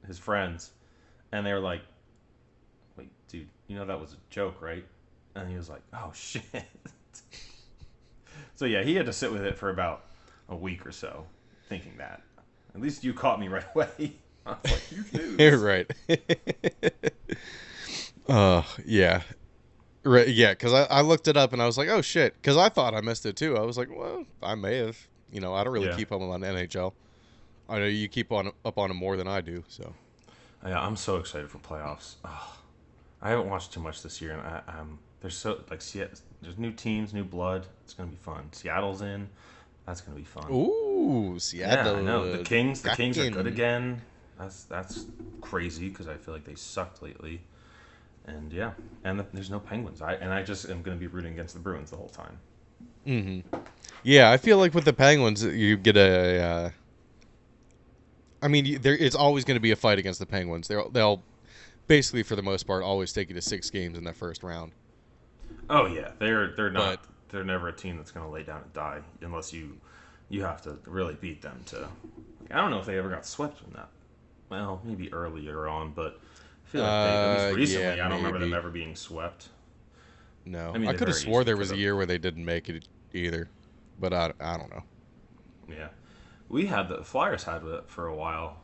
his friends, and they were like, "Wait, dude, you know that was a joke, right?" And he was like, "Oh shit." So yeah, he had to sit with it for about a week or so, thinking that. At least you caught me right away. I was like, "You do." You're right. Yeah. Right, yeah, because I looked it up and I was like, oh shit, because I thought I missed it too. I was like, well, I may have. You know, I don't really keep up on NHL. I know you keep up on it more than I do. So. Yeah, I'm so excited for playoffs. Oh, I haven't watched too much this year, and there's so like there's new teams, new blood. It's gonna be fun. Seattle's in. That's gonna be fun. Ooh, Seattle. Yeah, I know the Kings. The Kings are Kraken. good again. That's crazy because I feel like they sucked lately. And yeah, and there's no Penguins. I just am gonna be rooting against the Bruins the whole time. Mm-hmm. Yeah, I feel like with the Penguins, you get a. I mean, it's always going to be a fight against the Penguins. They'll basically, for the most part, always take you to 6 games in that first round. Oh yeah, they're not. They're never a team that's gonna lay down and die unless you have to really beat them to. I don't know if they ever got swept in that. Well, maybe earlier on, but I feel like at least recently, yeah, I don't remember them maybe. ever being swept. No, I mean, I they're could have very swore easy there for was a them. year where they didn't make it either, but I don't know. Yeah, the Flyers had it for a while.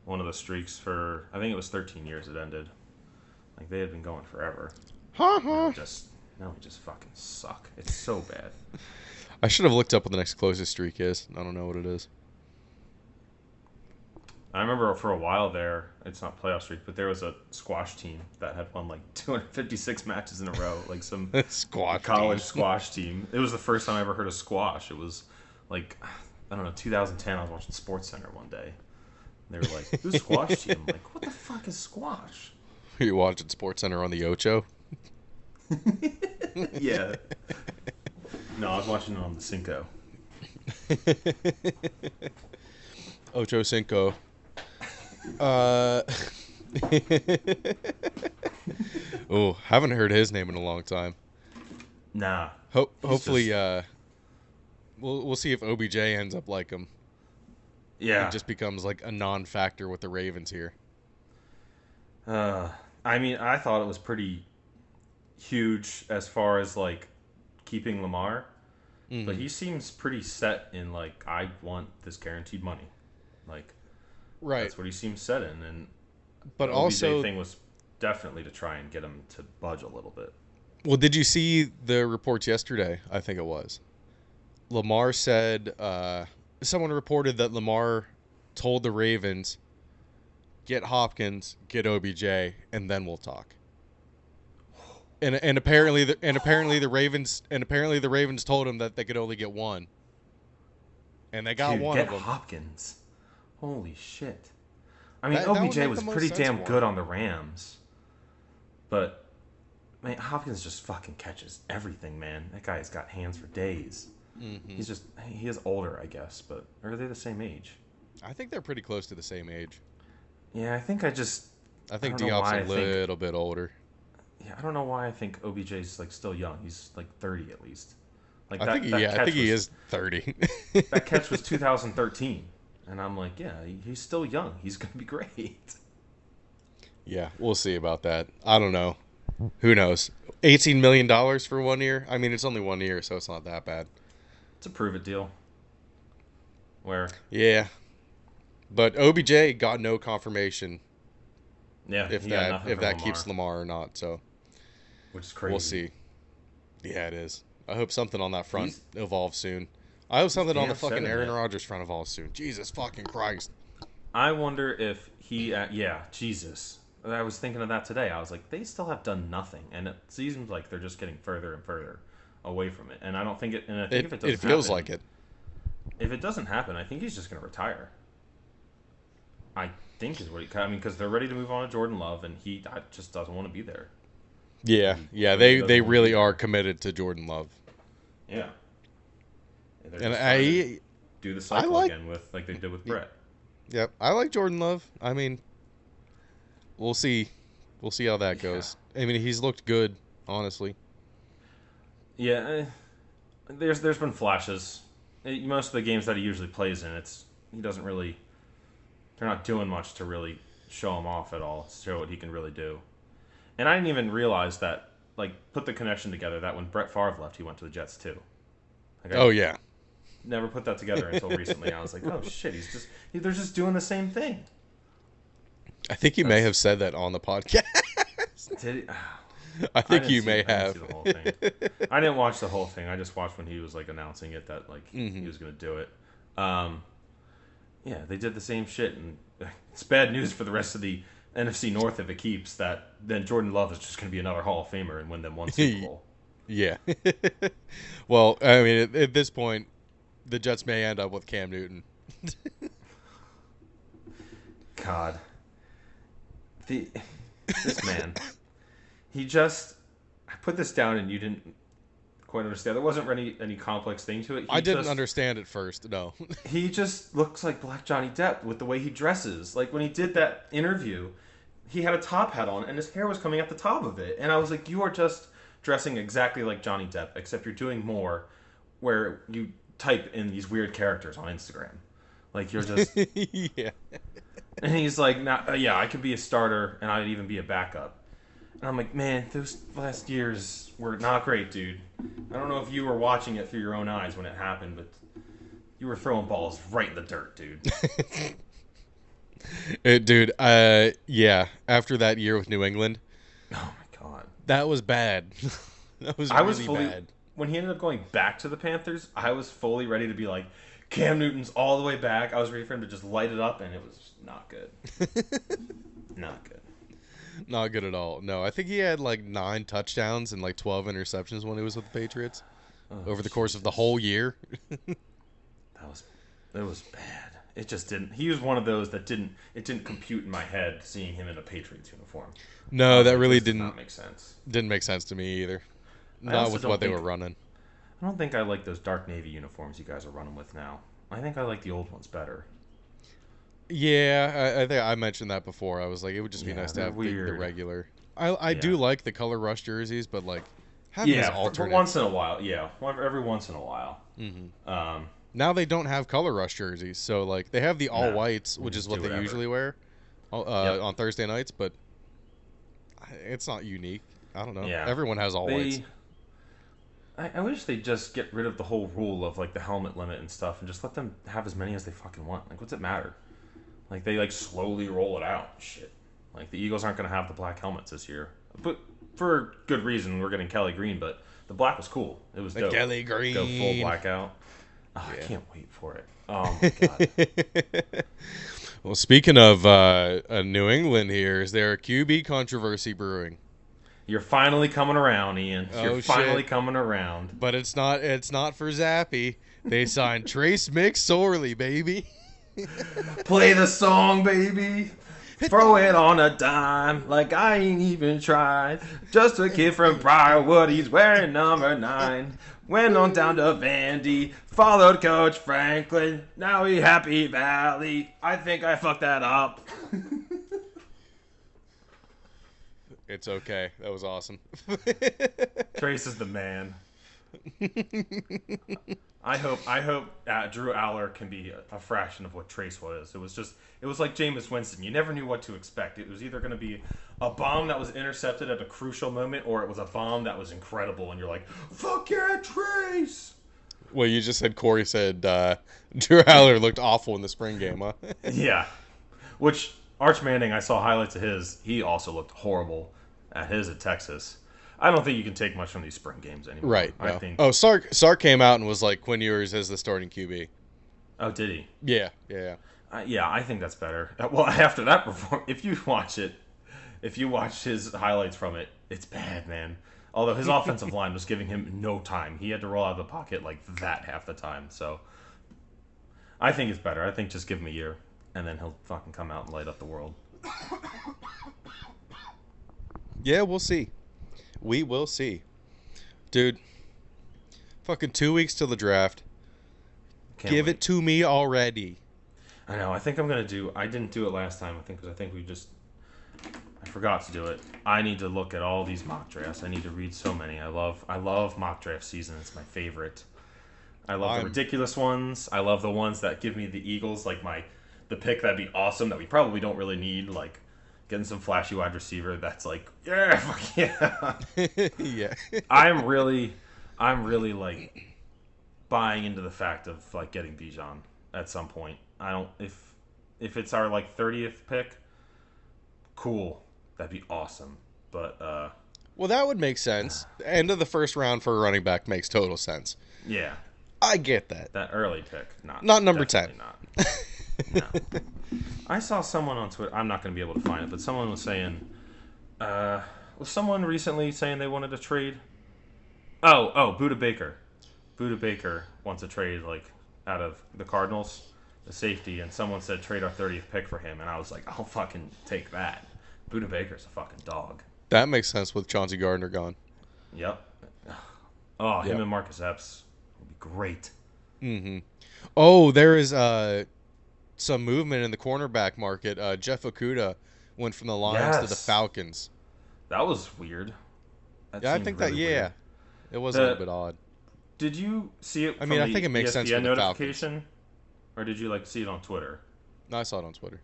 One of the streaks for I think it was 13 years it ended. Like they had been going forever. Ha Now ha. we just fucking suck. It's so bad. I should have looked up what the next closest streak is. I don't know what it is. I remember for a while there, it's not playoff streak, but there was a squash team that had won like 256 matches in a row, like some Squash college team. squash team. It was the first time I ever heard of squash. It was like, I don't know, 2010. I was watching SportsCenter one day. They were like, "Who's squash team?" I'm like, "What the fuck is squash?" Are you watching SportsCenter on the Ocho? Yeah. No, I was watching it on the Cinco. Ocho Cinco. Uh, oh, haven't heard his name in a long time. Nah. Hopefully, we'll see if OBJ ends up like him. Yeah. He just becomes like a non-factor with the Ravens here. I mean, I thought it was pretty huge as far as like keeping Lamar, but he seems pretty set in like, I want this guaranteed money. Like, Right. that's what he seems set in, and but the also OBJ thing was definitely to try and get him to budge a little bit. Well, did you see the reports yesterday? I think it was. Lamar said, someone reported that Lamar told the Ravens, get Hopkins, get OBJ, and then we'll talk. And apparently the Ravens told him that they could only get one. And they got one of them. Hopkins. Holy shit. I mean, That would OBJ make was the most pretty sense damn for good him. on the Rams. But, man, Hopkins just fucking catches everything, man. That guy's got hands for days. Mm-hmm. He is older, I guess, but or are they the same age? I think they're pretty close to the same age. Yeah, I think I think don't know Diop's why a I think- little bit older. I don't know why I think OBJ's like still young. He's like 30 at least. Like I think he is 30. That catch was 2013, and I'm like, yeah, he's still young. He's gonna be great. Yeah, we'll see about that. I don't know. Who knows? $18 million for 1 year? I mean, it's only 1 year, so it's not that bad. It's a prove it deal. Where? Yeah. But OBJ got no confirmation Yeah, if he got nothing if from that keeps Lamar or not, so which is crazy. we'll see. Yeah, it is. I hope something on that front He's- evolves soon. I hope something on the damn set fucking in Aaron it. Rodgers front evolves soon. Jesus fucking Christ. I wonder if he. Yeah, Jesus. I was thinking of that today. I was like, they still have done nothing, and it seems like they're just getting further and further away from it. And I don't think it. And I think if it doesn't It feels happen, like it. If it doesn't happen, I think he's just going to retire. I think is what he. I mean, because they're ready to move on to Jordan Love, and he just doesn't want to be there. Yeah, really they doesn't really wanna be are committed to Jordan Love. Yeah. They're And just trying to I do the cycle like- again with like they did with Brett. Yep, I like Jordan Love. I mean, we'll see. We'll see how that goes. I mean, he's looked good, honestly. Yeah, there's been flashes. Most of the games that he usually plays in, he doesn't really. They're not doing much to really show him off at all, show what he can really do. And I didn't even realize that. Like, put the connection together that when Brett Favre left, he went to the Jets too. Like, Oh yeah. never put that together until recently. I was like, oh shit, they're just doing the same thing. I think you may have said that on the podcast. Did he? I think didn't you see- may I didn't have. see the whole thing. I didn't watch the whole thing. I just watched when he was like announcing it that like he was going to do it. Yeah, they did the same shit, and it's bad news for the rest of the NFC North if it keeps. That then Jordan Love is just going to be another Hall of Famer and win them one Super Bowl. Yeah. Well, I mean, at this point, the Jets may end up with Cam Newton. God, this man, I put this down and you didn't quite understand. There wasn't any complex thing to it. I didn't understand at first. No. He just looks like Black Johnny Depp with the way he dresses. Like when he did that interview, he had a top hat on and his hair was coming at the top of it. And I was like, you are just dressing exactly like Johnny Depp, except you're doing more where you type in these weird characters on Instagram. Like you're just... Yeah. And he's like, yeah, I could be a starter and I'd even be a backup. And I'm like, man, those last years were not great, dude. I don't know if you were watching it through your own eyes when it happened, but you were throwing balls right in the dirt, dude. Dude, yeah, after that year with New England, Oh my god. that was bad. That was I really was fully bad. when he ended up going back to the Panthers, I was fully ready to be like, Cam Newton's all the way back. I was ready for him to just light it up, and it was not good. Not good. Not good at all. No, I think he had like 9 touchdowns and like 12 interceptions when he was with the Patriots over the course of the whole year. It was bad. It just didn't. He was one of those that didn't compute in my head seeing him in a Patriots uniform. No, that really This does not didn't make sense. make sense to me either. I Not also with don't what they think- were running. I don't think I like those dark navy uniforms you guys are running with now. I think I like the old ones better. Yeah, I think I mentioned that before. I was like, it would just be Yeah, nice to they're have the weird. regular. I do Yeah. like the color rush jerseys, but like have them as Yeah, for alternates. once in a while. Yeah, every once in a while. Now they don't have color rush jerseys, so like they have the all No, whites, we which is just what do they whatever. usually wear Yep. on Thursday nights, but it's not unique. I don't know. Yeah. Everyone has all whites. I wish they'd just get rid of the whole rule of like the helmet limit and stuff, and just let them have as many as they fucking want. Like, what's it matter? Like they like slowly roll it out. Shit. Like the Eagles aren't gonna have the black helmets this year, but for good reason. We're getting Kelly Green, but the black was cool. It was dope. Kelly Green. Go full blackout. Oh, Yeah. I can't wait for it. Oh my god. Well, speaking of New England, here is there a QB controversy brewing? You're finally coming around, Ian. Oh, You're finally shit. coming around. But it's not for Zappy. They signed Trace McSorley, baby. Play the song, baby. Throw it on a dime like I ain't even tried. Just a kid from Briarwood, he's wearing number 9. Went on down to Vandy, followed Coach Franklin. Now he Happy Valley. I think I fucked that up. It's okay. That was awesome. Trace is the man. I hope Drew Aller can be a fraction of what Trace was. It was like Jameis Winston. You never knew what to expect. It was either going to be a bomb that was intercepted at a crucial moment, or it was a bomb that was incredible, and you're like, fuck yeah, Trace! Well, you just said Corey said Drew Aller looked awful in the spring game, huh? Yeah. Which, Arch Manning, I saw highlights of his. He also looked horrible at Texas. I don't think you can take much from these spring games anymore. Right. I No. think. Oh, Sark came out and was like Quinn Ewers as the starting QB. Oh, did he? Yeah. Yeah, I think that's better. Well, after that performance, if you watch his highlights from it, it's bad, man. Although his offensive line was giving him no time. He had to roll out of the pocket like that half the time. So I think it's better. I think just give him a year, and then he'll fucking come out and light up the world. Yeah, we'll see. We will see. Dude, fucking 2 weeks till the draft. Give it to me already. I know. I think I'm gonna do. I didn't do it last time. I forgot to do it. I need to look at all these mock drafts. I need to read so many. I love mock draft season. It's my favorite. I love the ridiculous ones. I love the ones that give me the Eagles, like the pick that'd be awesome that we probably don't really need, like getting some flashy wide receiver that's like, yeah, fuck yeah. Yeah. I'm really like buying into the fact of like getting Bijan at some point. I don't if it's our like 30th pick, cool. That'd be awesome. But well, that would make sense. End of the first round for a running back makes total sense. yeah. I get that. That early pick, Not number 10. Not. No. I saw someone on Twitter. I'm not going to be able to find it, but someone was saying, was someone recently saying they wanted to trade? Oh, Buda Baker. Buda Baker wants to trade like out of the Cardinals, the safety, and someone said trade our 30th pick for him, and I was like, I'll fucking take that. Buda Baker's a fucking dog. That makes sense with Chauncey Gardner gone. Yep. Oh, him Yep. and Marcus Epps would be great. Mm-hmm. Oh, there is some movement in the cornerback market. Jeff Okuda went from the Lions to the Yes. Falcons. That was weird. Yeah, I think that, yeah. It was a little bit odd. Did you see it? I mean, from I the think it makes sense for ESPN the Falcons. notification, or did you like see it on Twitter? No, I saw it on Twitter.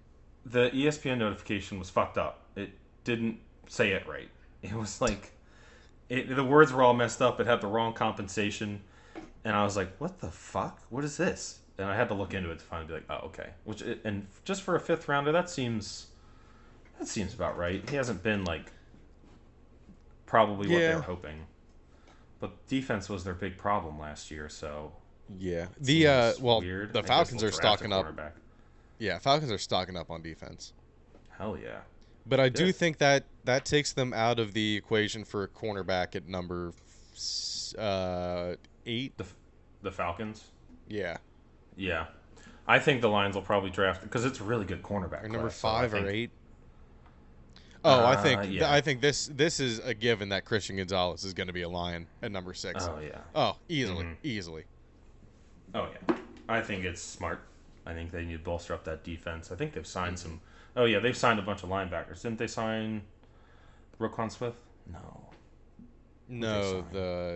The ESPN notification was fucked up. It didn't say it right. It was like, the words were all messed up. It had the wrong compensation, and I was like, "What the fuck? What is this?" And I had to look into it to finally be like, "Oh, okay." And just for a 5th rounder, that seems about right. He hasn't been like probably what they were hoping. But defense was their big problem last year, so Yeah. weird. The I guess Falcons they'll are draft a stocking up. cornerback. Yeah, Falcons are stocking up on defense. Hell yeah. But I do Good. think that takes them out of the equation for a cornerback at number 8. The Falcons? Yeah. Yeah. I think the Lions will probably draft because it's a really good cornerback. Or number class, so 5 I or think- 8. Oh, Yeah. I think this is a given that Christian Gonzalez is going to be a Lion at number 6. Oh yeah. Oh, easily. Oh yeah. I think it's smart. I think they need to bolster up that defense. I think they've signed some. Oh yeah, they've signed a bunch of linebackers. Didn't they sign Roquan Smith? No. No,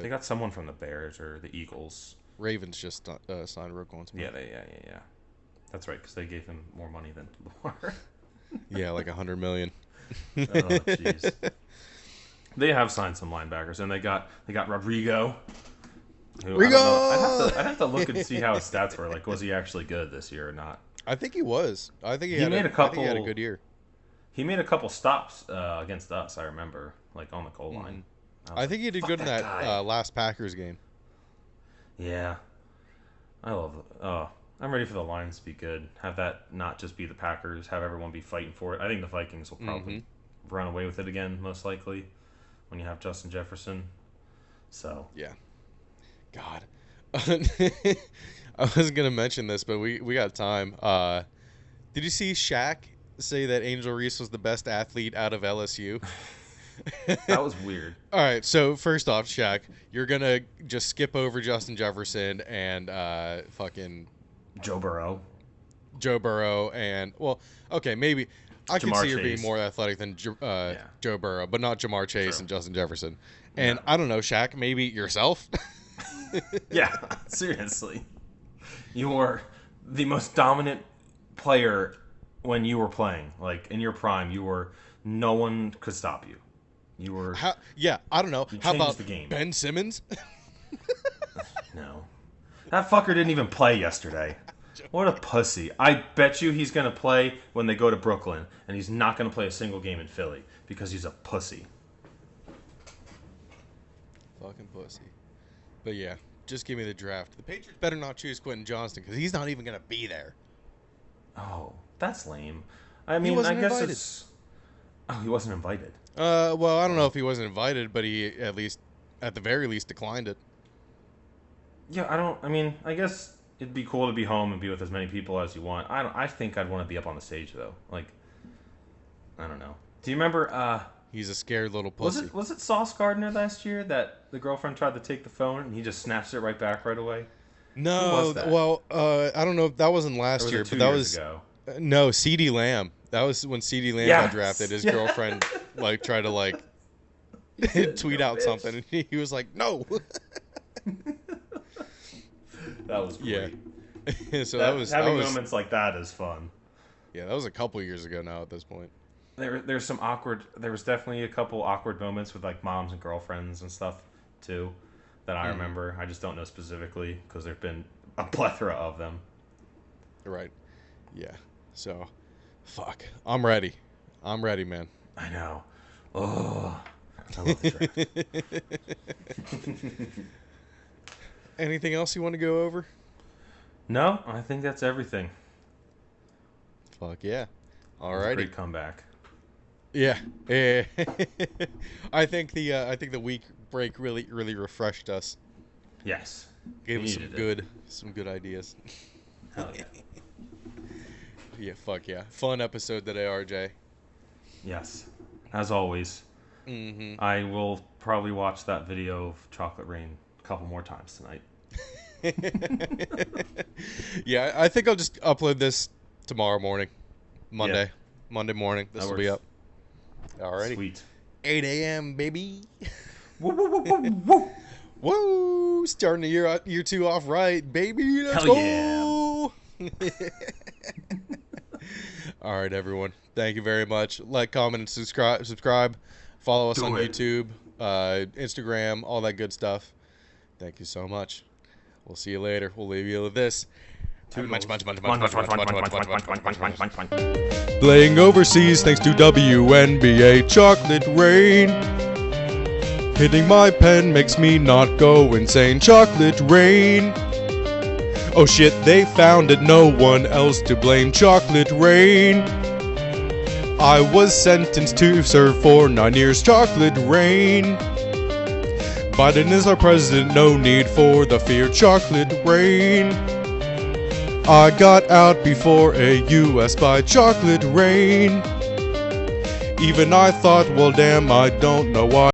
They got someone from the Bears or the Eagles. Ravens just signed Roquan Smith. Yeah. That's right, because they gave him more money than before. Yeah, like $100 million. Oh jeez. They have signed some linebackers, and they got Rodrigo. I'd have to look and see how his stats were. Like, was he actually good this year or not? I think he was. I think he had a good year. He made a couple stops against us. I remember, like on the goal line. I think he did good in that last Packers game. Yeah, I love it. Oh, I'm ready for the Lions to be good. Have that not just be the Packers. Have everyone be fighting for it. I think the Vikings will probably run away with it again, most likely, when you have Justin Jefferson. So yeah. God. I was going to mention this, but we got time. Did you see Shaq say that Angel Reese was the best athlete out of LSU? That was weird. All right, so first off, Shaq, you're going to just skip over Justin Jefferson and fucking Joe Burrow and, well, okay, maybe I could see you being more athletic than Joe Burrow, but not Jamar Chase and Justin Jefferson. And I don't know, Shaq, maybe yourself? Yeah, seriously. You were the most dominant player when you were playing. Like, in your prime, no one could stop you. You were... I don't know. How about the game. Ben Simmons? No. That fucker didn't even play yesterday. What a pussy. I bet you he's going to play when they go to Brooklyn, and he's not going to play a single game in Philly because he's a pussy. Fucking pussy. But yeah, just give me the draft. The Patriots better not choose Quentin Johnston because he's not even going to be there. Oh, that's lame. I mean, I guess invited. it's... Oh, he wasn't invited. Well, I don't know if he wasn't invited, but he at the very least, declined it. Yeah, I guess it'd be cool to be home and be with as many people as you want. I think I'd want to be up on the stage, though. Like, I don't know. Do you remember... He's a scared little pussy. Was it Sauce Gardner last year that the girlfriend tried to take the phone and he just snatched it right back right away? No, Who was that? well, I don't know if that wasn't last year, but that was ago? No, CeeDee Lamb. That was when CeeDee Lamb got drafted. His girlfriend tried to tweet out something, and he was like, "No." That was great. Yeah. So that was moments like that is fun. Yeah, that was a couple years ago now. At this point, there's some awkward. There was definitely a couple awkward moments with like moms and girlfriends and stuff too that I remember. I just don't know specifically because there've been a plethora of them. Right. Yeah. So, fuck. I'm ready. I'm ready, man. I know. Oh, I love the draft. Anything else you want to go over? No, I think that's everything. Fuck yeah. Alrighty. Great comeback. Yeah. I think the week break really refreshed us. Yes. Gave us some good ideas. Hell yeah. Yeah, fuck yeah. Fun episode today, RJ. Yes. As always. Mm-hmm. I will probably watch that video of Chocolate Rain a couple more times tonight. Yeah, I think I'll just upload this tomorrow morning. Monday. Yeah. Monday morning. This will be up. Alrighty. Sweet. 8 a.m., baby. Woo, woo, woo, woo, woo. Woo! Starting the year 2 off right, baby. Let's Hell go! Yeah. All right, everyone. Thank you very much. Like, comment, and subscribe. Follow us on YouTube, Instagram, all that good stuff. Thank you so much. We'll see you later. We'll leave you with this. Playing overseas thanks to WNBA chocolate rain. Hitting my pen makes me not go insane. Chocolate rain. Oh shit, they found it, no one else to blame. Chocolate rain. I was sentenced to serve for 9 years. Chocolate rain. Biden is our president, no need for the fear. Chocolate rain. I got out before a U.S. by chocolate rain. Even I thought, well, damn, I don't know why.